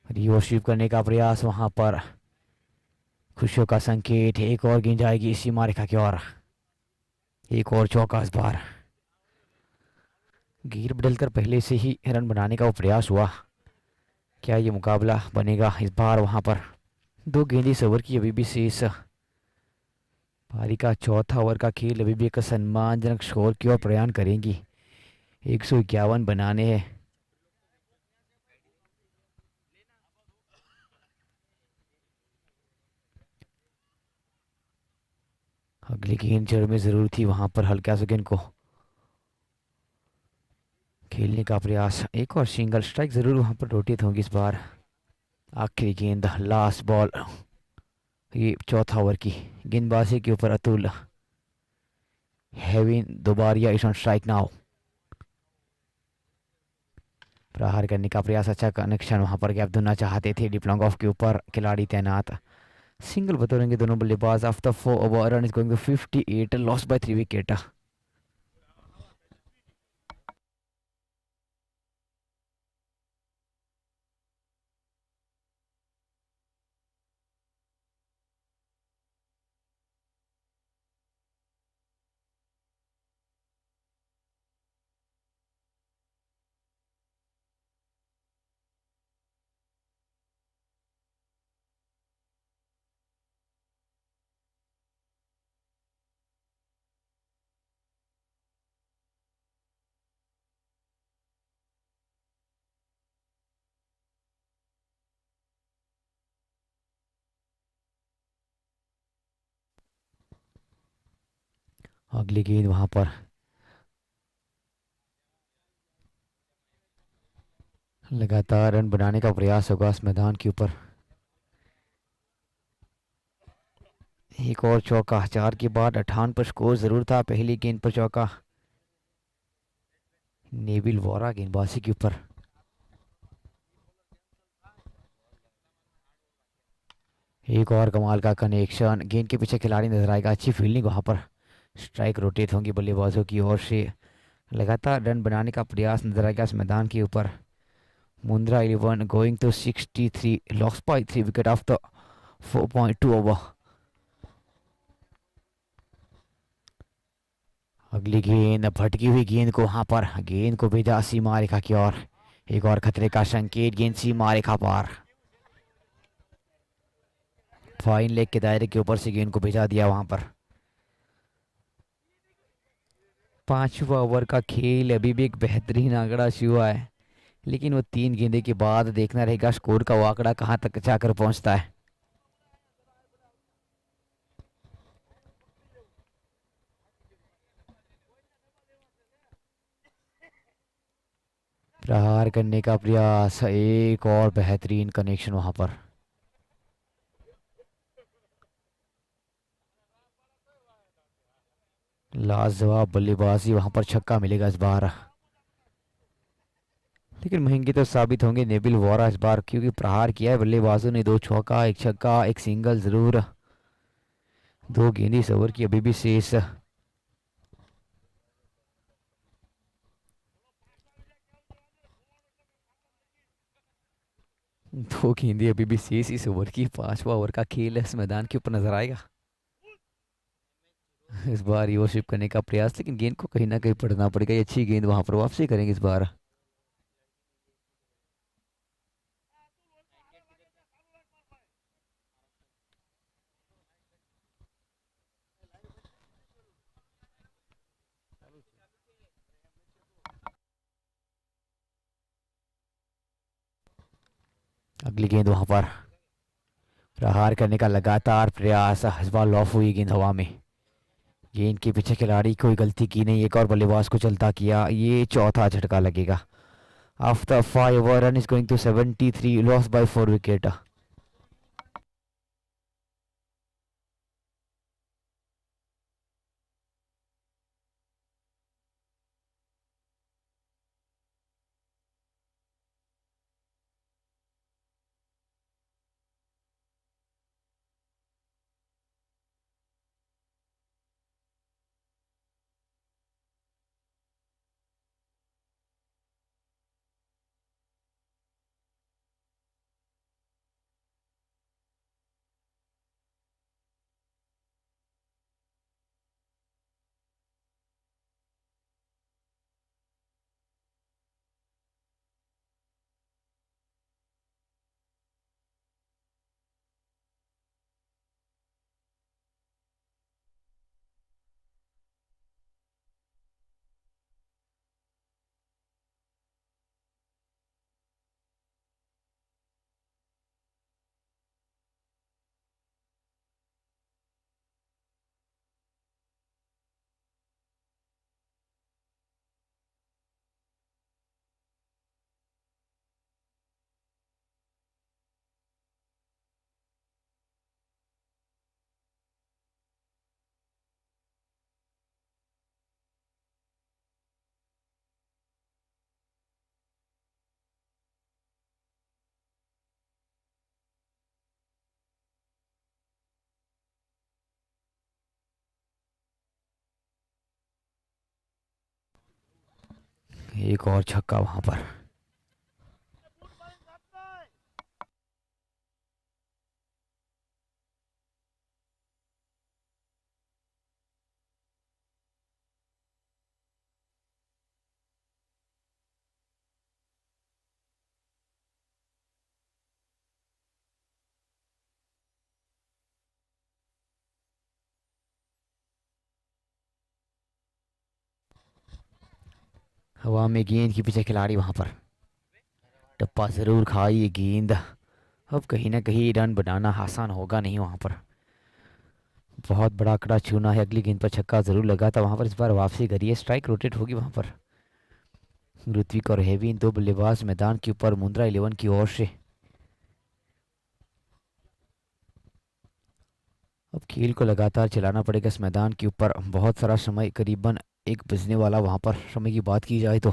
S1: रिवर्सिव करने का प्रयास वहां पर, खुशियों का संकेत। एक और गेंद जाएगी सीमा रेखा की ओर। एक और चौका इस बार। गिर बदलकर पहले से ही रन बनाने का वो प्रयास हुआ। क्या ये मुकाबला बनेगा इस बार वहां पर? 2 गेंद इस ओवर की अभी भी शेष। पारी का चौथा ओवर का खेल अभी भी एक सम्मानजनक स्कोर की ओर प्रयाण करेंगी। 151 बनाने हैं। अगली गेंद जड़ में जरूर थी वहां पर, हल्का सा गेंद को खेलने का प्रयास। एक और सिंगल स्ट्राइक जरूर वहां पर रोटेट होंगी इस बार। आखिरी गेंद, लास्ट बॉल, ये चौथा ओवर की गेंदबाजी के ऊपर Atul. Havin Dobariya is on strike now. प्रहार करने का प्रयास, अच्छा कनेक्शन वहां पर गैप देना चाहते थे। डीप लॉन्ग ऑफ के ऊपर खिलाड़ी तैनात, सिंगल बतौरेंगे दोनों बल्लेबाज। After 4 over run is going to 58, lost by 3 wicket. अगली गेंद वहां पर, लगातार रन बनाने का प्रयास होगा इस मैदान के ऊपर। एक और चौका, 4 के बाद 58 पर स्कोर जरूर था। पहली गेंद पर चौका नेविल वोरा गेंदबाजी के ऊपर। एक और कमाल का कनेक्शन, गेंद के पीछे खिलाड़ी नजर आएगा। अच्छी फील्डिंग वहां पर। स्ट्राइक रोटेट होंगी बल्लेबाजों की ओर से। लगातार रन बनाने का प्रयास नजर आएगा इस मैदान के ऊपर। Mundra 11 going to 63, lost by 3 wicket after 4.2 over. अगली गेंद, भटकी हुई गेंद को वहां पर, गेंद को भेजा सीमा रेखा की ओर। एक और खतरे का संकेत, गेंद सीमा रेखा पार। फाइन लेग के दायरे के ऊपर से गेंद को भेजा दिया वहां पर। 5वां ओवर का खेल अभी भी एक बेहतरीन आंकड़ा हुआ है, लेकिन वो 3 गेंदे के बाद देखना रहेगा स्कोर का वो आंकड़ा कहां तक जाकर पहुंचता है। प्रहार करने का प्रयास, एक और बेहतरीन कनेक्शन वहां पर। लाजवाब बल्लेबाजी वहां पर, छक्का मिलेगा इस बार। लेकिन महंगे तो साबित होंगे नेबिल वोरा इस बार, क्योंकि प्रहार किया है बल्लेबाजों ने। 2 चौका, 1 छक्का, 1 सिंगल जरूर। 2 गेंद इस ओवर की अभी भी शेष। दो गेंदें अभी भी शेष इस ओवर की। 5वां ओवर का खेल है, इस मैदान के ऊपर नजर आएगा। इस बार ये शिप करने का प्रयास, लेकिन गेंद को कहीं ना कहीं पढ़ना पड़ेगा। ये अच्छी गेंद वहां पर वापसी करेंगे इस बार। अगली गेंद वहां पर, प्रहार करने का लगातार प्रयास। इस बार लॉफ हुई गेंद हवा में। गेंद के पीछे खिलाड़ी कोई गलती की नहीं, एक और बल्लेबाज को चलता किया। ये चौथा झटका लगेगा। After 5 over run is going to 73, loss by 4 wicket. एक और छक्का वहां पर। हवा में गेंद के पीछे खिलाड़ी वहां पर। टप्पा जरूर खाई ये गेंद। अब कहीं ना कहीं रन बनाना आसान होगा नहीं वहां पर। बहुत बड़ा आंकड़ा छूना है। अगली गेंद पर छक्का जरूर लगा था वहां पर। इस बार वापसी करिए, स्ट्राइक रोटेट होगी वहां पर। ऋत्विक और हेवी दो बल्लेबाज मैदान के ऊपर मुंद्रा 11 की ओर से। अब खेल को लगातार चलाना पड़ेगा इस मैदान के ऊपर। बहुत सारा समय, करीबन 1 बजने वाला वहां पर समय की बात की जाए तो।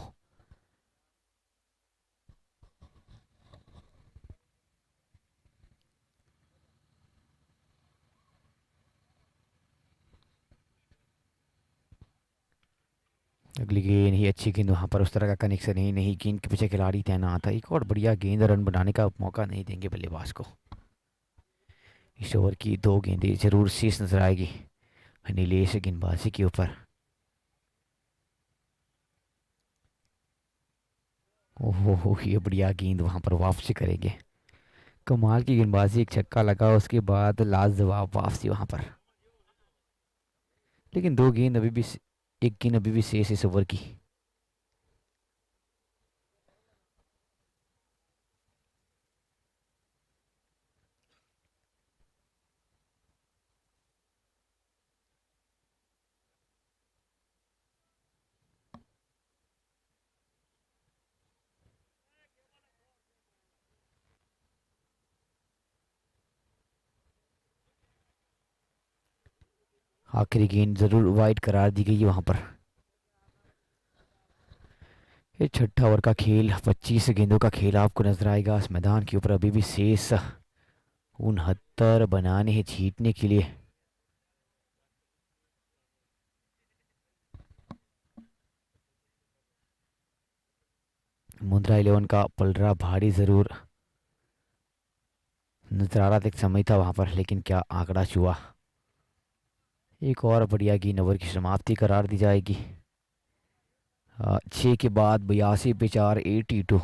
S1: अगली गेंद ही अच्छी गेंद वहां पर। उस तरह का कनेक्शन ही नहीं। गेंद के पीछे खिलाड़ी तैनात था। एक और बढ़िया गेंद, रन बनाने का मौका नहीं देंगे बल्लेबाज को। इस ओवर की 2 गेंदें जरूर शेष नजर आएगी नीलेश गेंदबाजी के ऊपर। ओहो, ये बढ़िया गेंद वहां पर वापसी करेंगे। कमाल की गेंदबाजी, एक छक्का लगा उसके बाद लाजवाब वापसी वहां पर। लेकिन एक गेंद अभी भी शेष इस ओवर की। आखिरी गेंद जरूर वाइड करार दी गई है वहां पर। ये छठा ओवर का खेल, 25 गेंदों का खेल आपको नजर आएगा इस मैदान के ऊपर। अभी भी शेष 69 बनाने हैं जीतने के लिए। मुंद्रा 11 का पलड़ा भारी जरूर नजर आ रहा था एक समय था वहां पर, लेकिन क्या आंकड़ा छुआ। एक और बढ़िया गेंद ओवर की समाप्ति करार दी जाएगी। 6 के बाद 82 पे 4, 82।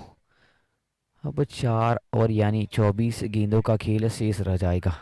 S1: अब 4 और यानी 24 गेंदों का खेल शेष रह जाएगा।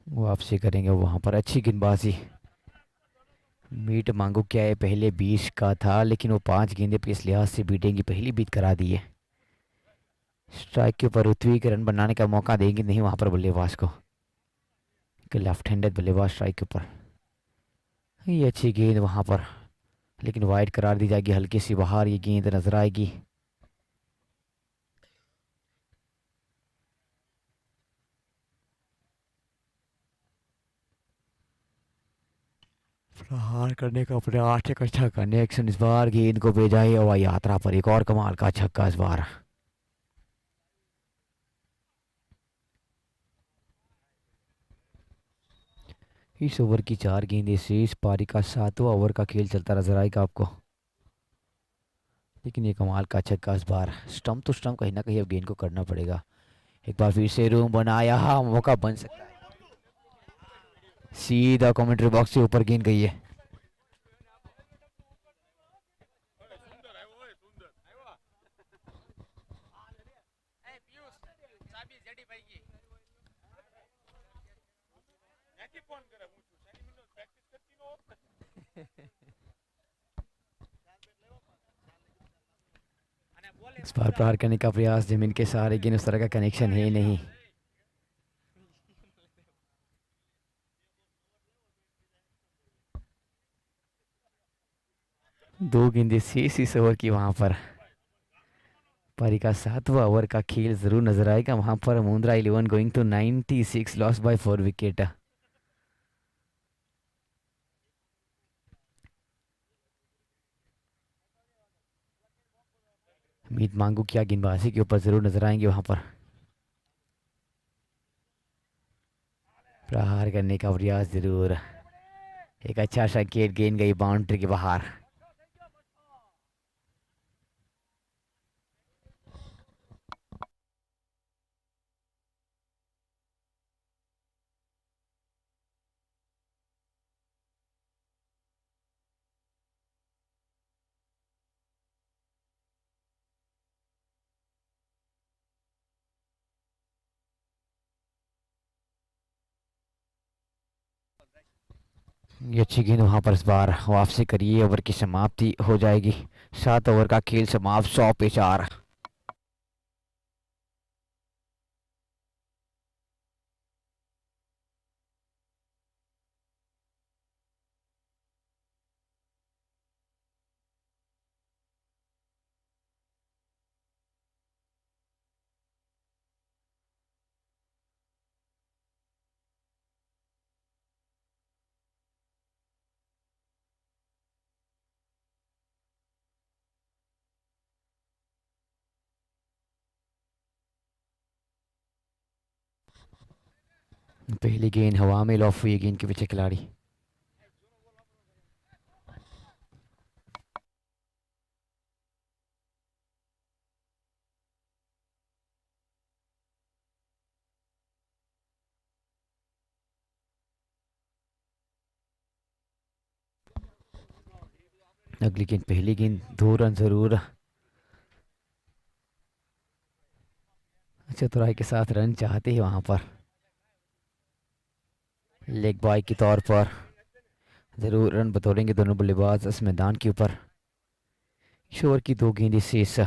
S1: वापसी करेंगे वहां पर, अच्छी गेंदबाजी। मीट मांगू क्या है, पहले 20 का था लेकिन वो 5 गेंदे पे इस लिहाज से बीटेंगी, पहली बीट करा दी है। स्ट्राइक के ऊपर ऋत्वी के रन बनाने का मौका देंगे नहीं वहां पर बल्लेबाज को, कि लेफ्ट हैंडेड बल्लेबाज स्ट्राइक के ऊपर। ये अच्छी गेंद वहां पर, लेकिन वाइड करार दी जाएगी, हल्की सी बाहर ये गेंद नजर आएगी। प्रहार करने का प्रयास, एक अच्छा कनेक्शन इस बार, गेंद को भेजा है हवाई यात्रा पर, एक और कमाल का छक्का इस बार। इस ओवर की 4 गेंदें शेष, पारी का 7वां ओवर का खेल चलता नजर आएगा आपको। लेकिन ये कमाल का छक्का इस बार, स्टंप टू स्टंप कहीं ना कहीं अब गेंद को करना पड़ेगा। एक बार फिर से रूम बनाया, हाँ मौका बन सकता है। सीधा कमेंट्री बॉक्स से ऊपर गेंद गई है। इस बार प्रहार करने का प्रयास, जमीन के सहारे गेंद, उस तरह का कनेक्शन है नहीं। दो गेंदें शेष इस ओवर की वहां पर, पारी का 7वां ओवर का खेल जरूर नजर आएगा वहां पर। Mundra 11 going to 96, loss by 4 wicket. Meet Mangu क्या गेंदबाजी के ऊपर जरूर नजर आएंगे वहां पर। प्रहार करने का प्रयास जरूर, एक अच्छा संकेत, गेंद गई बाउंड्री के बाहर। ये अच्छी गेंद वहां पर, इस बार वापसी करिए, ओवर की समाप्ति हो जाएगी। 7 ओवर का खेल समाप्त, 100 पे 4। पहली गेंद हवा में लॉफ हुई, गेंद के पीछे खिलाड़ी। अगली गेंद, पहली गेंद 2 रन जरूर, चतुराई के साथ रन चाहते हैं वहां पर। लेग बॉय के तौर पर जरूर रन बतौरेंगे दोनों बल्लेबाज इस मैदान के ऊपर। शोर की 2 गेंदें शेष,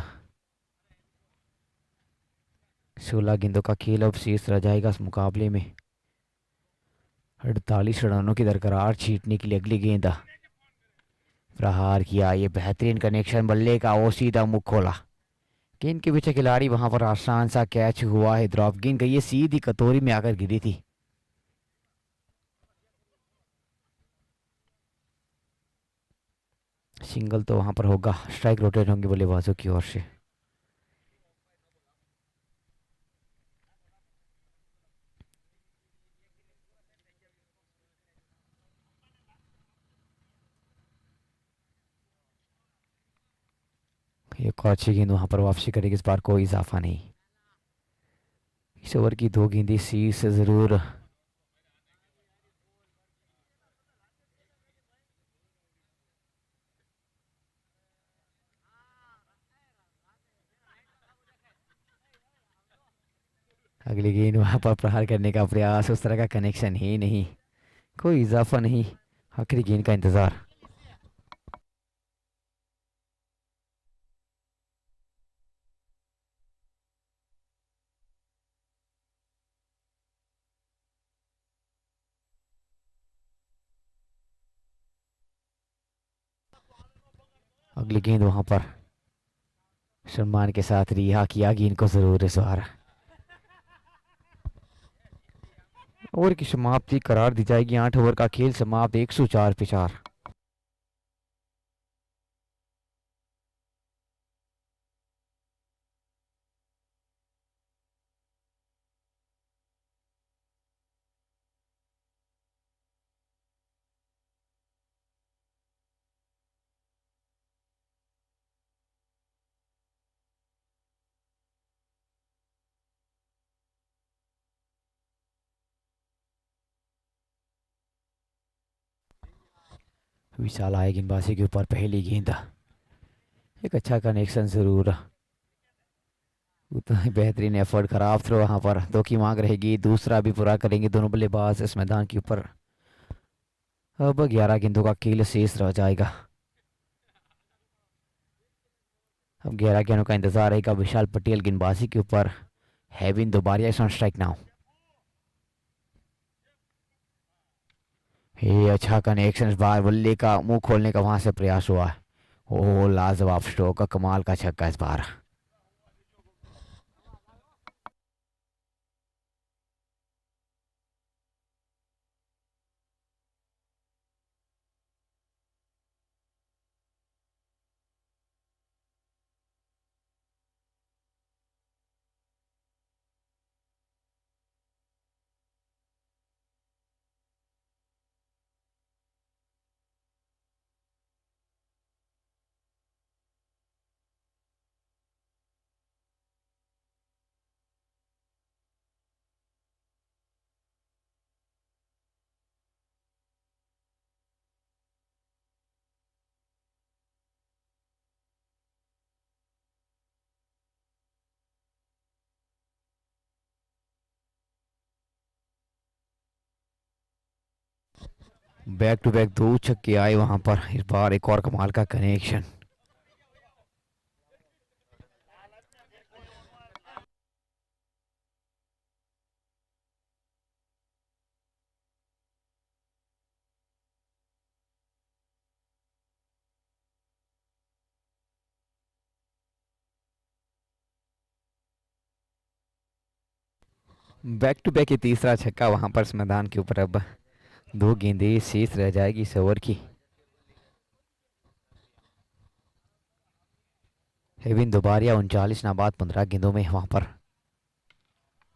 S1: 16 गेंदों का खेल अब शेष रह जाएगा इस मुकाबले में। 48 रनों की दरकरार छीटने के लिए अगली गेंद प्रहार किया। ये बेहतरीन कनेक्शन बल्ले का, वो सीधा मुख खोला। गेंद के पीछे खिलाड़ी, वहां पर आसान सा कैच हुआ है। ड्रॉप गेंद गई, ये सीधी कटोरी में आकर गिरी थी। सिंगल तो वहां पर होगा। स्ट्राइक रोटेट होंगे बल्लेबाजों की ओर से। एक और अच्छी गेंद वहां पर वापसी करेगी, इस बार कोई इजाफा नहीं। इस ओवर की 2 गेंदें सीज से जरूर। अगली गेंद वहां पर प्रहार करने का प्रयास, उस तरह का कनेक्शन ही नहीं, कोई इजाफा नहीं। आखिरी गेंद का इंतजार। अगली गेंद वहां पर सम्मान के साथ रिहा किया गेंद को जरूर इस बार। ओवर की समाप्ति करार दी जाएगी। 8 ओवर का खेल समाप्त, 104 पे 4। विशाल आए गेंदबाजी के ऊपर पहली गेंद। एक अच्छा कनेक्शन जरूर, उतना ही बेहतरीन एफर्ट। खराब थ्रो वहां पर, 2 की मांग रहेगी। दूसरा भी पूरा करेंगे दोनों बल्लेबाज इस मैदान के ऊपर। अब 11 गेंदों का खेल शेष रह जाएगा। अब 11 गेंदों का इंतजार रहेगा विशाल पटेल गेंदबाजी के ऊपर। हैविन दोबारा इस ऑन स्ट्राइक नाउ। ये अच्छा कनेक्शन, इस बार बल्ले का मुंह खोलने का वहां से प्रयास हुआ। ओह, लाजवाब स्ट्रोक का, कमाल का छक्का इस बार। बैक टू बैक 2 छक्के आए वहां पर, इस बार एक और कमाल का कनेक्शन। बैक टू बैक ये तीसरा छक्का वहां पर इस मैदान के ऊपर। अब 2 गेंदें शेष रह जाएगी इस ओवर की। हेविन दोबारिया 39 नाबाद 15 गेंदों में वहां पर।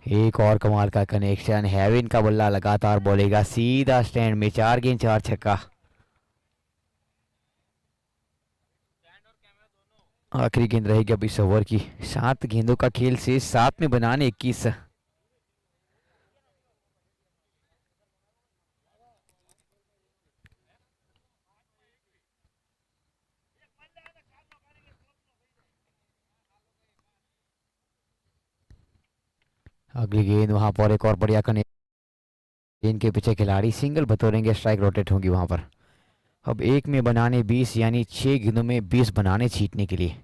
S1: एक और कमाल का कनेक्शन, हेविन का बल्ला लगातार बोलेगा सीधा स्टैंड में। 4 गेंद 4 छक्का। आखिरी गेंद रहेगी अब इस ओवर की। 7 गेंदों का खेल से 7 में बनाने 21। अगली गेंद वहां पर एक और बढ़िया कनेक्शन। गेंद के पीछे खिलाड़ी सिंगल बतौरेंगे, स्ट्राइक रोटेट होंगी वहां पर। अब 1 में बनाने 20, यानी 6 गेंदों में 20 बनाने छीटने के लिए।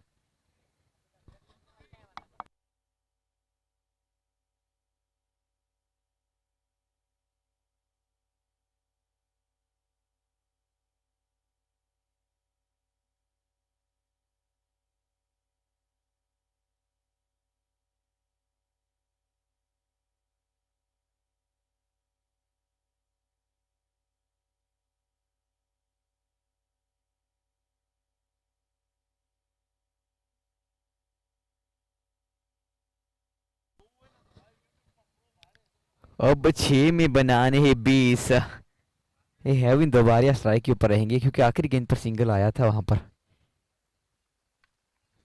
S1: अब 6 में बनाने हैं 20। ये हेविन दोबारा स्ट्राइक के ऊपर रहेंगे क्योंकि आखिरी गेंद पर सिंगल आया था वहां पर।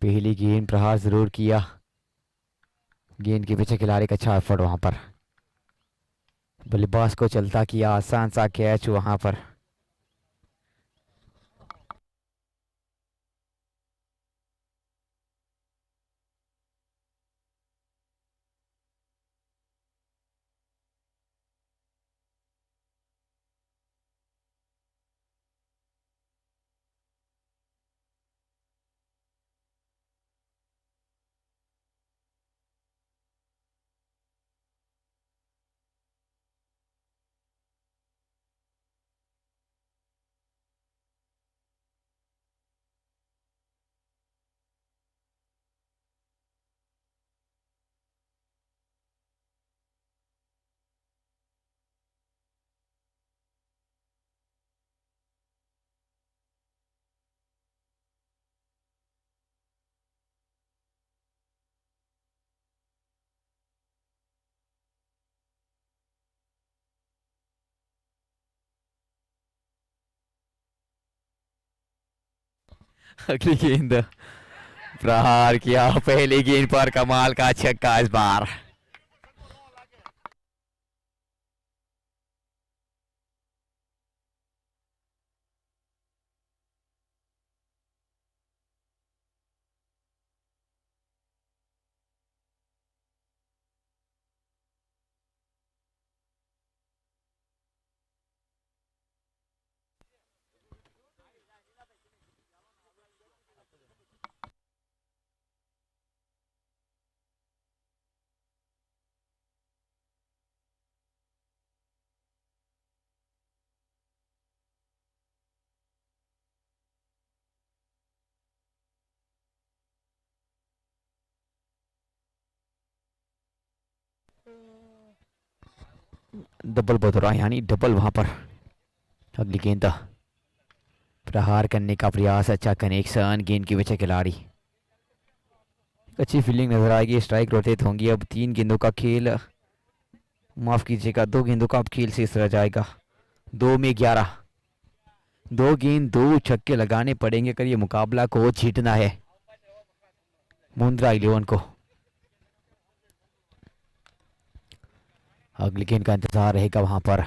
S1: पहली गेंद प्रहार जरूर किया, गेंद के पीछे खिलाड़ी का अच्छा एफर्ट वहां पर, बल्लेबाज को चलता किया, आसान सा कैच वहां पर। अगली गेंद प्रहार किया, पहली गेंद पर कमाल का छक्का इस बार। डबल बदौरा यानी डबल वहां पर। अगली गेंद प्रहार करने का प्रयास, अच्छा कनेक्शन, गेंद के पीछे खिलाड़ी, अच्छी फील्डिंग नजर आएगी। स्ट्राइक रोटेट होंगी। अब 3 गेंदों का खेल, माफ कीजिएगा 2 गेंदों का अब खेल शेष रह जाएगा। 2 में 11, 2 गेंद 2 छक्के लगाने पड़ेंगे अगर ये मुकाबला को जीतना है मुंद्रा 11 को। अगली गेंद का इंतजार रहेगा वहां पर।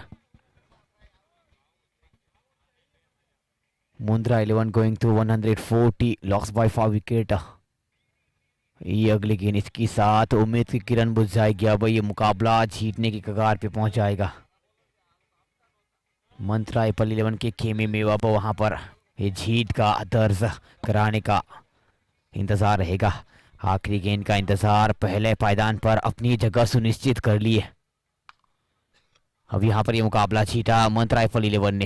S1: Mundra 11 going to 140, loss by 5 wicket. ये अगली गेंद, इसके साथ उम्मीद की किरण बुझ जाएगी। अब ये मुकाबला जीतने की कगार पे पहुंच जाएगा। मंत्रा एप्पल 11 के खेमे में अब वहां पर ये जीत का दर्ज कराने का इंतजार रहेगा। आखिरी गेंद का इंतजार, पहले पायदान पर अपनी जगह सुनिश्चित कर लिए। अब यहाँ पर ये मुकाबला जीता मंत्रा एप्पल 11 ने।